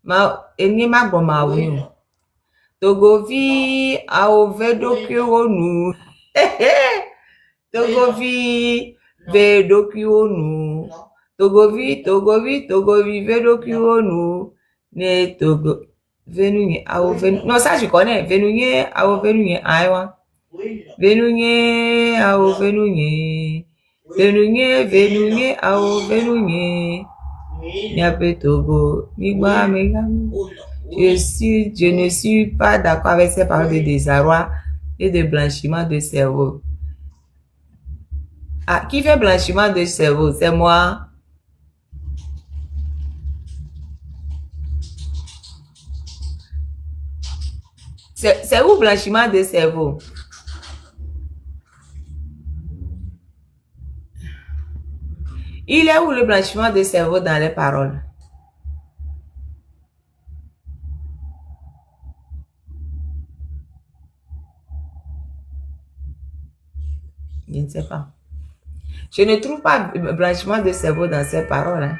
Ma eni ma gbo ma wi. Togovi a ovedokunu. Togovi vedokunu. Togovi vedokunu. Ne togo venunye a ovenu. Non, ça je connais. Venunye a ovenunye aiwa. Venunye a ovenunye. Venunye a ovenunye. Niape Togo. Migba megam. Je ne suis pas d'accord avec ces paroles de désarroi et de blanchiment de cerveau. Ah, qui fait blanchiment de cerveau? C'est moi. C'est où blanchiment de cerveau? Il est où le blanchiment de cerveau dans les paroles? Je ne sais pas. Je ne trouve pas blanchiment de cerveau dans ces paroles. Hein.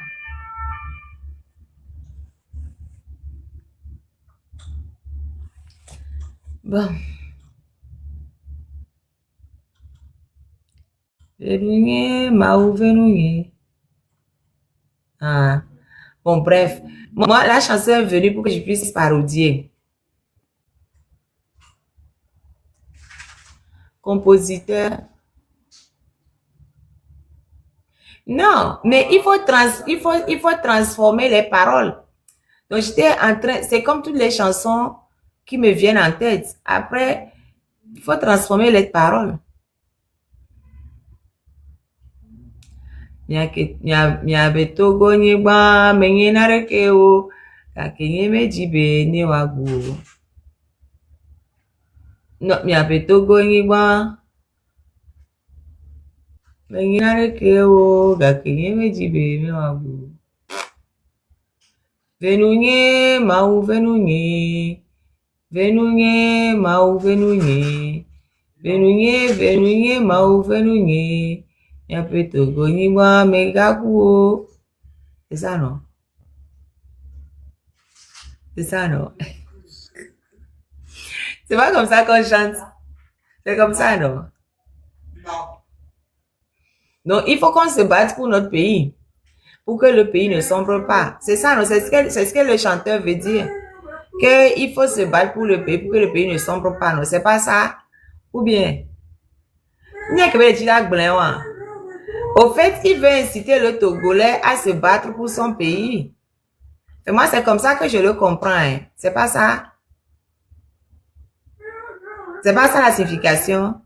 Bon. Ah. Bon, bref. Moi, la chanson est venue pour que je puisse parodier. compositeur. Non, mais il faut transformer les paroles. Donc, j'étais en train, c'est comme toutes les chansons qui me viennent en tête. Après, il faut transformer les paroles. Miabe togo nyigba menye nareke o kakenye mejibe ni wagu. No, miabe togo nyigba menye nareke o kakenye mejibe ni wagu. Venunye mau venunye venunye mau venunye venunye mau venunye. C'est ça, non? C'est ça, non? C'est pas comme ça qu'on chante. C'est comme ça, non? Donc, il faut qu'on se batte pour notre pays. Pour que le pays ne sombre pas. C'est ça, non? C'est ce que le chanteur veut dire. Qu'il faut se battre pour le pays, pour que le pays ne sombre pas, non? C'est pas ça? Ou bien? Il n'y a que des gens qui au fait, il veut inciter le Togolais à se battre pour son pays. Et moi, c'est comme ça que je le comprends. Hein. C'est pas ça. C'est pas ça la signification.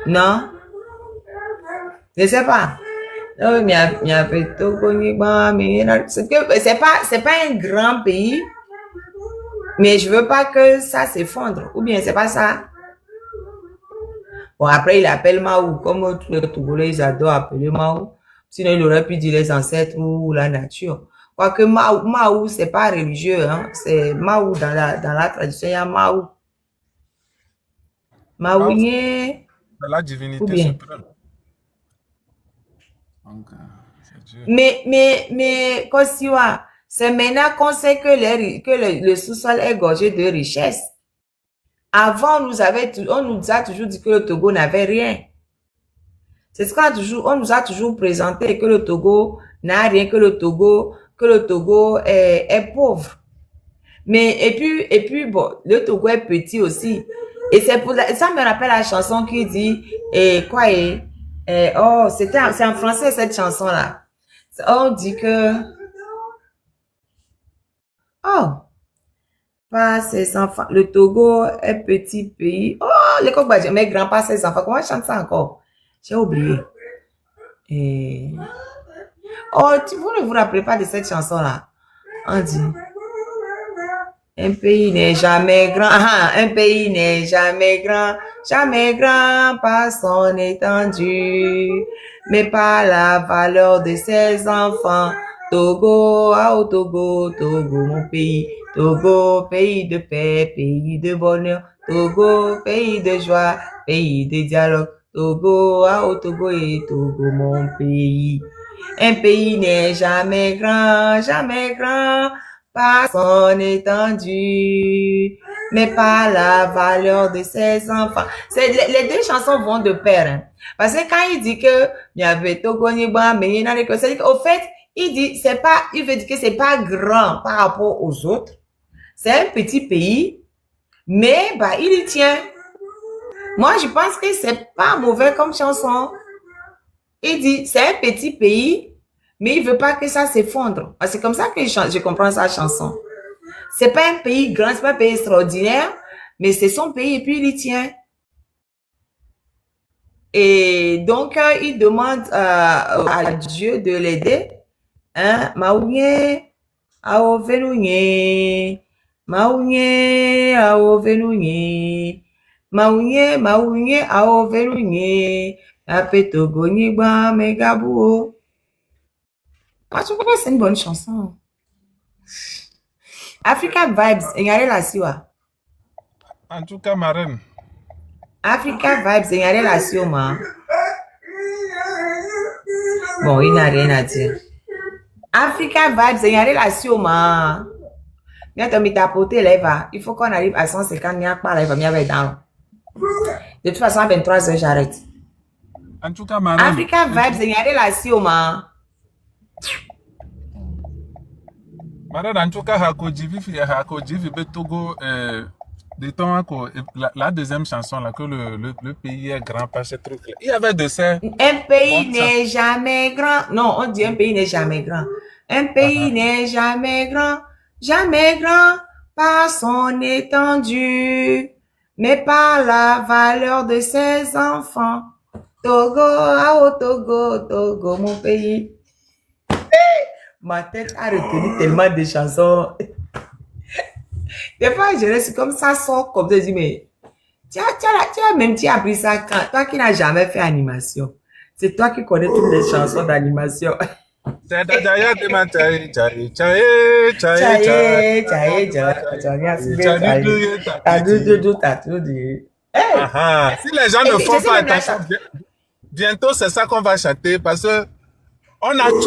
Non? Je sais pas. C'est pas un grand pays. Mais je veux pas que ça s'effondre. Ou bien, c'est pas ça. Bon, après, il appelle Maou, comme tous les Togolais, ils adorent appeler Maou. Sinon, il aurait pu dire les ancêtres ou la nature. Quoique Maou, c'est pas religieux, hein. C'est Maou, dans la tradition, il y a Maou. Maouye. La divinité suprême. Donc, c'est Dieu. Mais, Kosiwa, c'est maintenant qu'on sait que le sous-sol est gorgé de richesses. Avant, on nous a toujours dit que le Togo n'avait rien. C'est ce on nous a toujours présenté que le Togo n'a rien, que le Togo est pauvre. Mais, et puis, bon, le Togo est petit aussi. Et c'est ça me rappelle la chanson qui dit, c'est en français cette chanson-là. On dit que, pas ses enfants. Le Togo est petit pays. Oh, les coqs, mes grands-pas, ses enfants. Comment je chante ça encore? J'ai oublié. Vous ne vous rappelez pas de cette chanson-là? On dit, un pays n'est jamais grand. Un pays n'est jamais grand par son étendue, mais par la valeur de ses enfants. Togo, Togo, Togo, mon pays. Togo, pays de paix, pays de bonheur. Togo, pays de joie, pays de dialogue. Togo, Togo et Togo, mon pays. Un pays n'est jamais grand par son étendue, mais par la valeur de ses enfants. Les deux chansons vont de pair, hein. Parce que quand il dit que il y avait Togo, c'est au fait, il veut dire que c'est pas grand par rapport aux autres. C'est un petit pays, mais il y tient. Moi, je pense que c'est pas mauvais comme chanson. Il dit, c'est un petit pays, mais il veut pas que ça s'effondre. C'est comme ça que je comprends sa chanson. C'est pas un pays grand, c'est pas un pays extraordinaire, mais c'est son pays et puis il y tient. Et donc, il demande à Dieu de l'aider. Hein? Maounye, ao venunye. Maounye, ao venunye. Maounye, ao venunye. Apetogo nyigba megabou. Moi, je trouve que c'est une bonne chanson. Africa Vibes, engare la siwa. En tout cas, ma reine. Africa Vibes, engare la siwa. Bon, il n'a rien à dire. Africa Vibes, engare la siwa. Bientôt, mi tapoter là, il faut qu'on arrive à 150, n'y a pas là, il va m'y avoir dans. De toute façon, à 23h, j'arrête. En tout cas, ma reine. Africa Vibes, engare la siwa. Madame, en tout cas, Hakojivi, Togo, de temps, la deuxième chanson, là, que le pays est grand, pas ce truc-là. Il y avait de ces. Un pays Bon, n'est jamais grand. Non, on dit un pays n'est jamais grand. Un pays n'est jamais grand par son étendue, mais par la valeur de ses enfants. Togo, ah oh Togo, Togo, mon pays. Ma tête a retenu tellement de chansons. Des fois, je reste comme ça, sort comme ça, je dis, mais tu as appris ça quand? Toi qui n'as jamais fait animation. C'est toi qui connais toutes les chansons d'animation. c'est Dajaya de Mantaï, Tchaï, Si les gens ne font pas attention, bientôt c'est ça qu'on va chanter parce que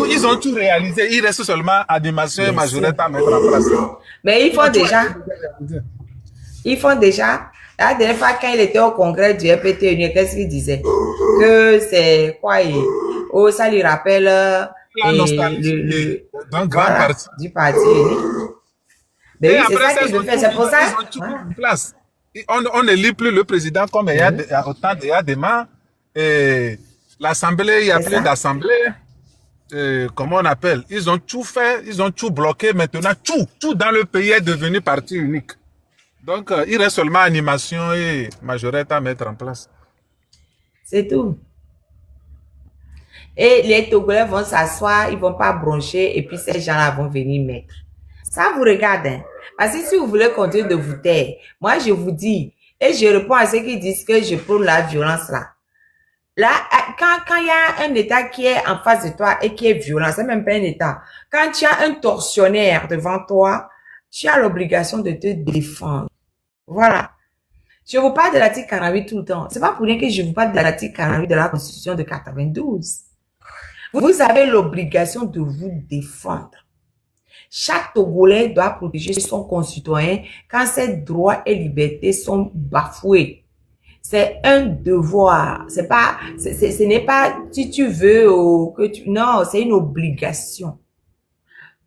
ils ont tout réalisé. Il reste seulement animation et majorette à mettre en place. Mais ils font déjà. La dernière fois, quand il était au congrès du FPT, qu'est-ce qu'il disait? Que c'est quoi? Oh, ça lui rappelle La nostalgie d'un grand parti. Du parti unique. Mais oui, c'est ça qu'ils ont fait. C'est pour ça. Ils ont tout en place. On ne lit plus le président comme il y a autant de membres. L'Assemblée, il n'y a plus d'Assemblée. Comment on appelle? Ils ont tout fait, ils ont tout bloqué. Maintenant, tout dans le pays est devenu parti unique. Donc, il reste seulement animation et majorette à mettre en place. C'est tout. Et les Togolais vont s'asseoir, ils vont pas broncher et puis ces gens-là vont venir mettre. Ça vous regarde, hein? Parce que si vous voulez continuer de vous taire, moi je vous dis, et je réponds à ceux qui disent que je prône la violence là. Là, quand il y a un État qui est en face de toi et qui est violent, c'est même pas un État. Quand tu as un tortionnaire devant toi, tu as l'obligation de te défendre. Voilà. Je vous parle de l'article 48 tout le temps. C'est pas pour rien que je vous parle de l'article 48 de la Constitution de 92. Vous avez l'obligation de vous défendre. Chaque Togolais doit protéger son concitoyen quand ses droits et libertés sont bafoués. C'est un devoir. Ce n'est pas si tu veux ou que tu, non, c'est une obligation.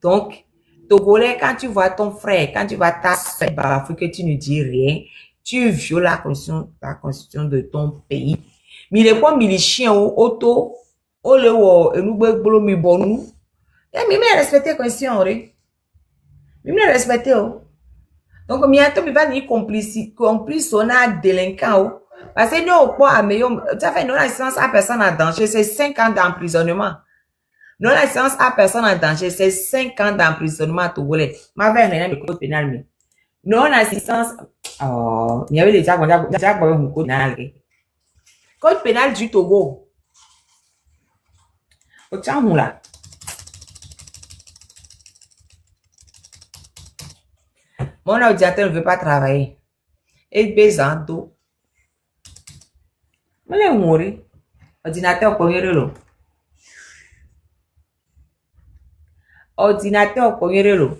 Donc, Togolais, quand tu vois ton frère, quand tu vois ta soeur bafouer que tu ne dis rien, tu violes la constitution de ton pays. Mais les points miliciens ou auto, o le wo enugbe gbolo mi bonu. Et mi me respecter constitution ri. Mi me respecter o. Donc mi ato mi va ni complice on a délinquant o. Parce que nous pas ameyo, ça fait non assistance à personne en danger, c'est 5 ans d'emprisonnement. Non assistance à personne en danger, c'est 5 ans d'emprisonnement togolais. Ma vers le code pénal mais. Non assistance oh, il y avait déjà un code pénal. Code pénal du Togo. Au là. Mon ordinateur ne veut pas travailler. Et besoin d'eau. Je vais mourir. Ordinateur, ordinateur,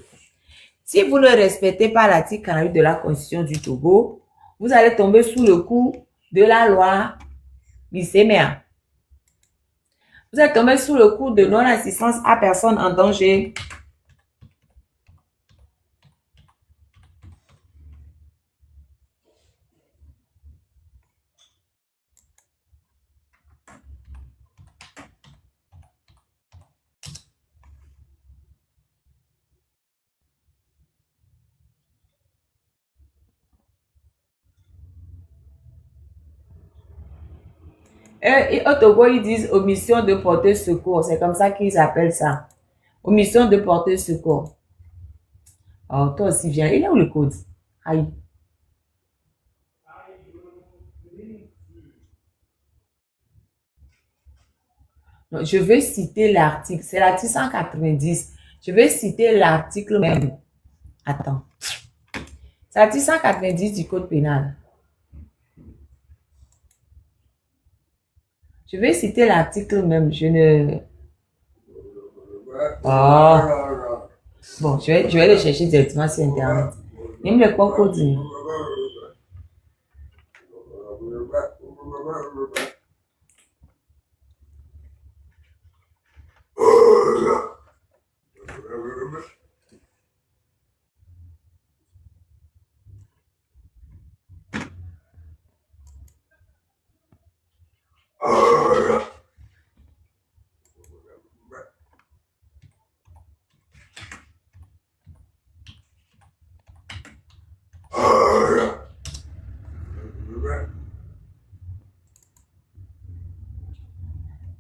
si vous ne respectez pas l'article 48 de la Constitution du Togo, vous allez tomber sous le coup de la loi Bisséméa. Vous êtes tombé sous le coup de non-assistance à personne en danger. Et au Togo, ils disent omission de porter secours. C'est comme ça qu'ils appellent ça. Omission de porter secours. Oh, toi aussi, viens. Il est où le code? Aïe. Non, je vais citer l'article. C'est l'article 190. Je vais citer l'article même. Attends. C'est l'article 190 du code pénal. Je vais citer l'article même. Je ne... Oh. Bon, je vais le chercher directement sur Internet. Il me le code.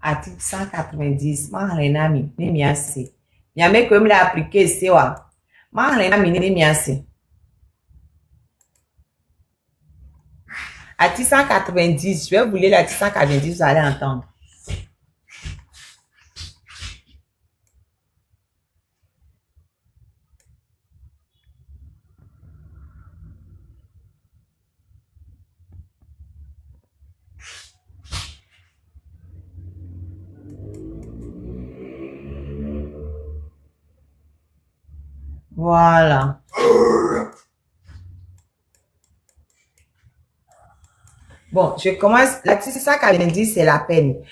article 190 mahalenami ne miasi nyame ko mla appliquer sewa mahalenami ne miasi article 190 je vais vous lire l'article 190 vous allez entendre. Voilà. Bon, je commence. L'article 190, c'est la peine.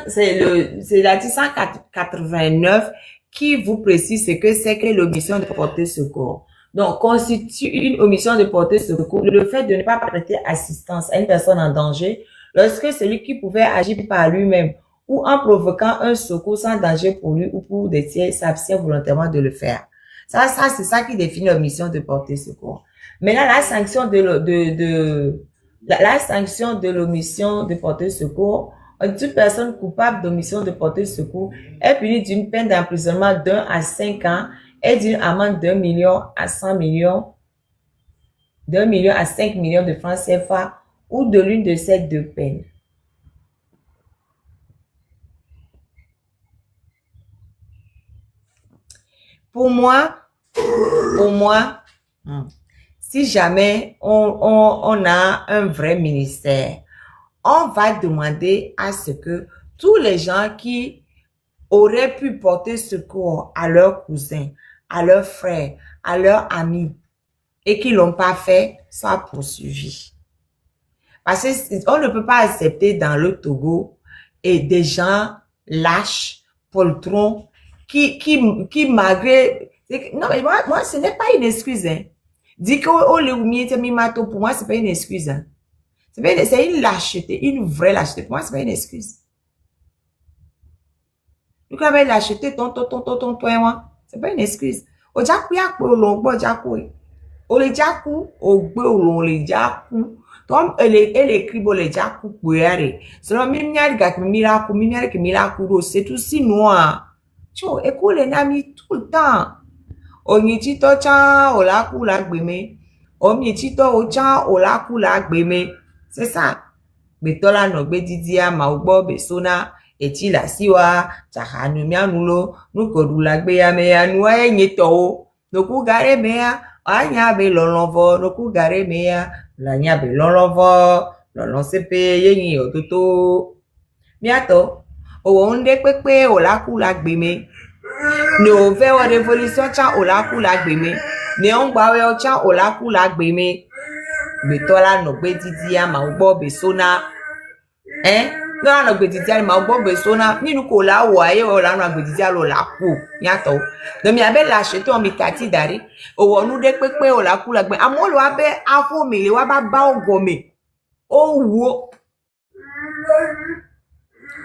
C'est l'article 189 qui vous précise ce que c'est que l'omission de porter secours. Donc, constitue une omission de porter secours le fait de ne pas prêter assistance à une personne en danger lorsque celui qui pouvait agir par lui-même ou en provoquant un secours sans danger pour lui ou pour des tiers s'abstient volontairement de le faire. Ça, c'est ça qui définit l'omission de porter secours. Maintenant, la sanction la sanction de l'omission de porter secours, toute personne coupable d'omission de porter secours est punie d'une peine d'emprisonnement d'1 à 5 ans et d'une amende d'1 million à 100 millions, d'1 million à 5 millions de francs CFA ou de l'une de ces deux peines. Pour moi, si jamais on a un vrai ministère, on va demander à ce que tous les gens qui auraient pu porter secours à leurs cousins, à leurs frères, à leurs amis, et qui l'ont pas fait, soient poursuivis. Parce qu'on ne peut pas accepter dans le Togo et des gens lâches, poltrons, qui malgré, non, mais moi, ce n'est pas une excuse, hein. Dit que pour moi, c'est pas une excuse, hein. C'est une lâcheté, une vraie lâcheté. Pour moi, c'est pas une excuse. Tu as lâcheté ton, c'est pas une excuse. O jaku ya pe olongbo jaku. O le jaku, o gbe olong le jaku. Tom elle écrit bo le jaku puere. Selon mimiari ga miracle do, c'est tout si noir. Cho, écoute les amis tout le temps. Onyitito chan olaku la gbeme. Omyitito o chan olaku la gbeme. C'est ça. Betola no gbe didia ma ugbo besona eti la siwa chahanu mianulo nukodu la gbe ya me ya nu enyeto o. Noku gare me ya anya be lolonvo noku gare me ya la nya be lolonvo lolon sepe yin ototo. Miato o onde pepe olaku la gbeme. Ne o ve o révolution cha olaku la gbeme. Ne on gba we o cha olaku la gbeme. Betola no gbe didia ma ugbo besona. No no gbe didia ma ugbo besona ninu ko la wo aye o la no gbe didia lo la ku yato. No mi abe la chete o mi kati dari. O wonu de pepe olaku la gbe. Amo lo abe afo mi le wa ba ogome. O wo.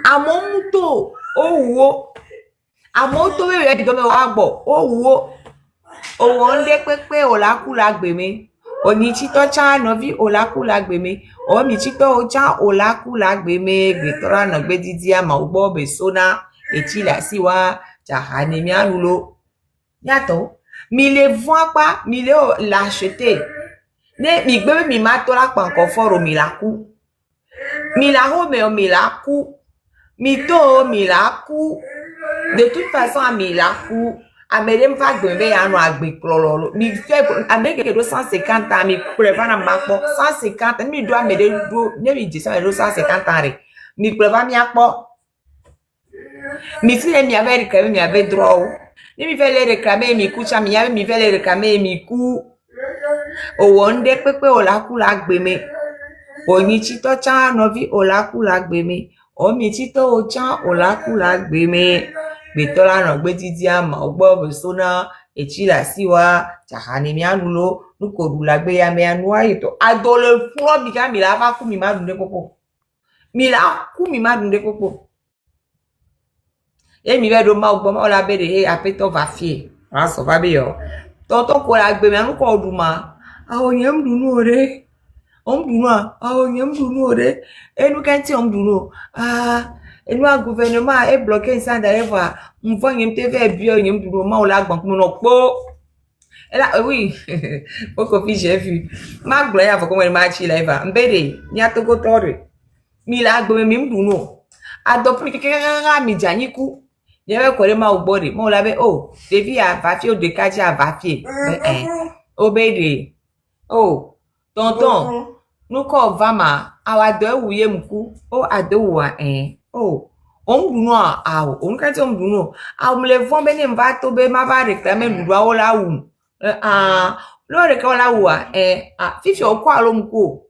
Amo muto o wo. Amo to we re do me wa gbo. O wo. O won de pepe olaku la gbe mi. Oni chito cha novi olaku la gbeme. O mi chito o cha olaku la gbeme. Gbetora no gbe didia ma ugbo besona. Eti la siwa. Chahane mi anulo. Yato. Mi le voit pas. Mi le l'acheter. Ne mi gbeme mi matola kwa confort o mi la ku. Mi la ho me o mi la ku. Mi to o mi la ku. De toute façon mi la ku. Amedem va gbembe ya no agbe klololo mi fait ameke do 150 ans mi préva na makpo 150 mi do amede do ne mi dit ça do 150 ans re mi préva mi akpo mi si mi avait réclamé mi avait droit ni mi fait les réclamer mi kucha mi avait mi fait les réclamer mi ku o wonde pepe o la ku la gbeme o ni chito cha no vi o la ku la gbeme o mi chito o cha o la ku la gbeme. Betola no gbe didia ma ugbo besona eti la siwa chahane mi anulo nukodu la gbe ya me anu ayito adole furo bi ka mi la fa ku mi ma dunde popo mi la ku mi ma dunde popo e mi be do ma ugbo ma la be de apeto va fie ra so va be yo tonton ko la gbe mi anu ko oduma a o yem dunu ore Omduno, oh, Yamduno, et nous quand on duno. Ah, et nous, un gouvernement est bloqué sans d'ailleurs, on voit une TV bio, Yamduno, ma ou la banque, mon oppo. Et là, oui, au copie, j'ai vu. Ma gloire, faut qu'on marche là, mbede, n'y a tout côté. Mila gbe mi mduno. Adopri kekekeka mi janiku. Yewe kore ma ubori. Mo labe, oh, devi a vafie o dekaji a vafie. Obede. Oh, tonton. Nou ko vama, awa de ouye mku. Oh, ade ouwa, Oh, mduno a ou. On kati mduno. A ou mle von bene mva tobe ma va reklame mdwa o la ou. Lo reklame la ou fifi o kwa lo mku.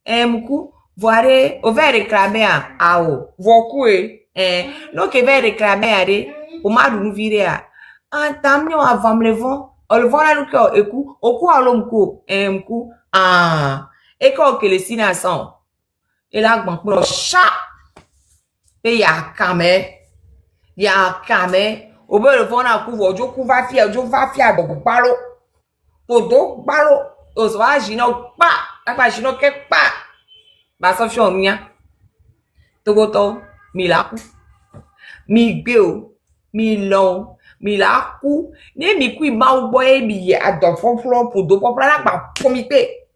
Mku. Voire, on va réclamer à o. Vokue, non que va réclamer à des, au mal nous virer à. En tamio avant le vent, on le vent là nous cœur, écoute, au coup à l'homme coup, coup, et quand que les signes et là, bon, pour le chat, et y'a camé, au bas le vent là, coup, jo va fier, donc, balo, podo, balo, au soir, j'ino pas, la j'ino quelque pas. Ba so fi on nya togoto mi la ku mi gbe o mi lo mi la ku ni mi ku ma ugbo e mi ye adon fonflo podo popla la pa po mi pe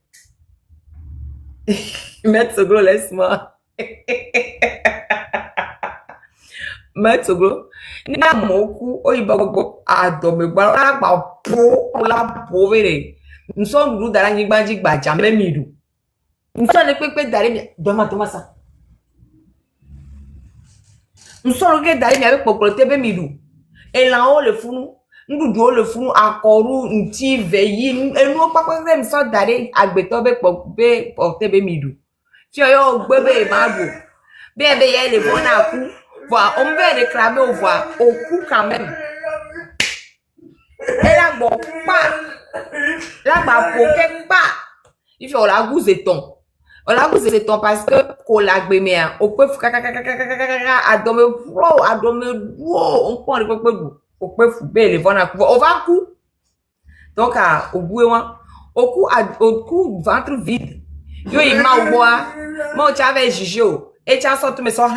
met soglo laisse-moi met soglo ni na mo ku o ibo gbogbo adon me gba la pa po vere nso ndu dara nyi gbaji gbaja me mi du. Nso le pepe dare mi doma ça. Nso le ke dare mi avec popolote be mi du. Et là on le funu, ndudu o le funu akoru nti veyi enu papa se mi so dare agbeto be porte be mi du. Fi yo gbebe ma du. Be ye le bon na ku. Voilà, on veut réclamer au voir au coup quand même. Et là bon pas. Là ba poke pas. Il fait la gouze et ton. On la gouze et ton parce que qu'on la gbeme on peut adome pro adome on prend le on peut fouber les vendre on va coup. Donc au bout au coup ventre vide. Yo il m'a boire. Moi j'avais jugé et tu as sorti me sort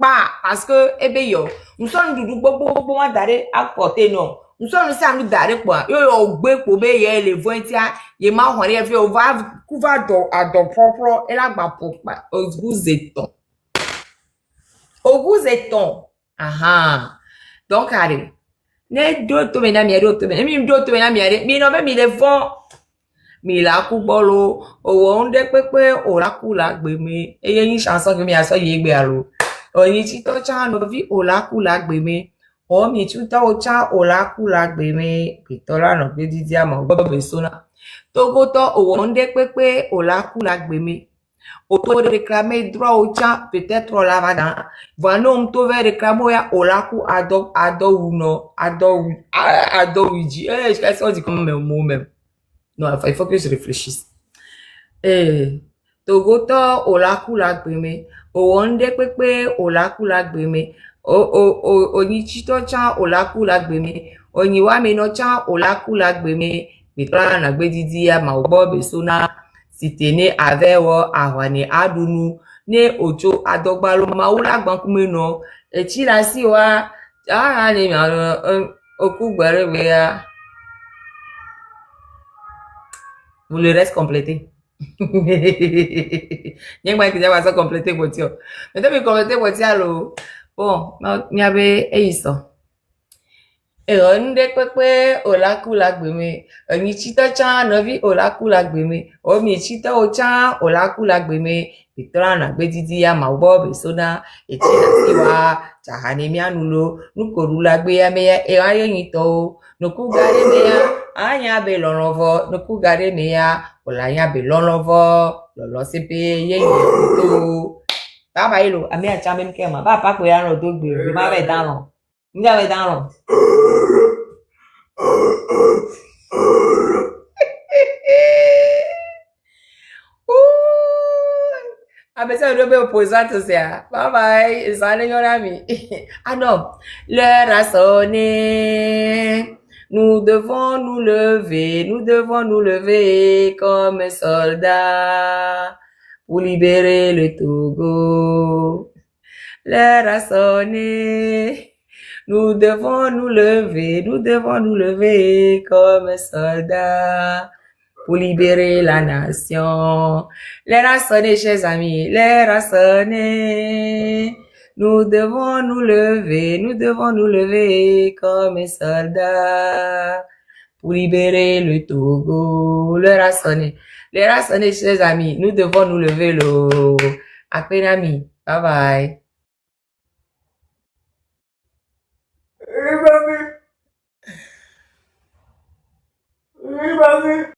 pas parce que yo nous sommes du bobo d'aller à porter non. Nous sommes nous d'aller quoi. Yo gbe ko be ye le vointia ye ma hore fe o va couvert à ton propre et là ba pour au goût éton. Au goût éton. Aha. Donc allez. Ne do to me na mi do to me. Mi do to me na mi no be mi le fon. Mi la ku bolo o onde pepe o la ku la gbe mi. Eye yin chanson que mi aso ye gbe aro. Oyin ti to cha no vi o la ku la gbe mi. O mi tu ta o cha o la ku la gbe mi. Pitola no gbe didi ama gbo be sona. Togo to o onde pepe o la ku la gbe mi. O to réclamer droit au cha peut-être la va dans. Voilà on to va réclamer ya o la ku ado uno ado uji. Je sais pas dit comme mot même. Non, il faut que je réfléchisse. Togo to o la ku la gbe mi. O onde pepe o la ku la gbe mi. O ni chito cha o la ku la gbe mi. O ni wa mi no cha o la ku la gbe mi. Mitra na gbe didi ya ma obo be sona sitene ave wo ahwane adunu ne ojo adogba lo ma wula gban kume no e chi la si wa ni mi oku gbere we ya. Vous le reste complété. N'y a que ça va compléter voiture. Mais depuis compléter voiture bon, il y avait isso. Et on de pepe o la ku la gbe mi. Ni chita cha no vi o la ku la gbe mi. O mi chita o cha o la ku la gbe mi. Pitola na gbe didi ya ma obo be soda e ti na si wa chahani mi anulo nu koru la gbe ya me ya e wa yin to no ku gare me ya anya be lolovo no ku gare me ya o la ya be lolovo lolo se pe ye to baba ilo ami a cha me ke ma ba pa pe ya ro to gbe ma be dan ro nja be dan ro ça ne peut opposant tout ça. Bye bye. Ça n'est pas ami. Ah non. L'heure a sonné. Nous devons nous lever. Nous devons nous lever comme soldats. pour libérer le Togo. L'heure a sonné. Nous devons nous lever comme soldats pour libérer la nation. L'heure a sonné, chers amis, l'heure a sonné. Nous devons nous lever comme soldats pour libérer le Togo. L'heure a sonné, chers amis, nous devons nous lever l'eau. Akpenami, bye bye. Oui, vas-y.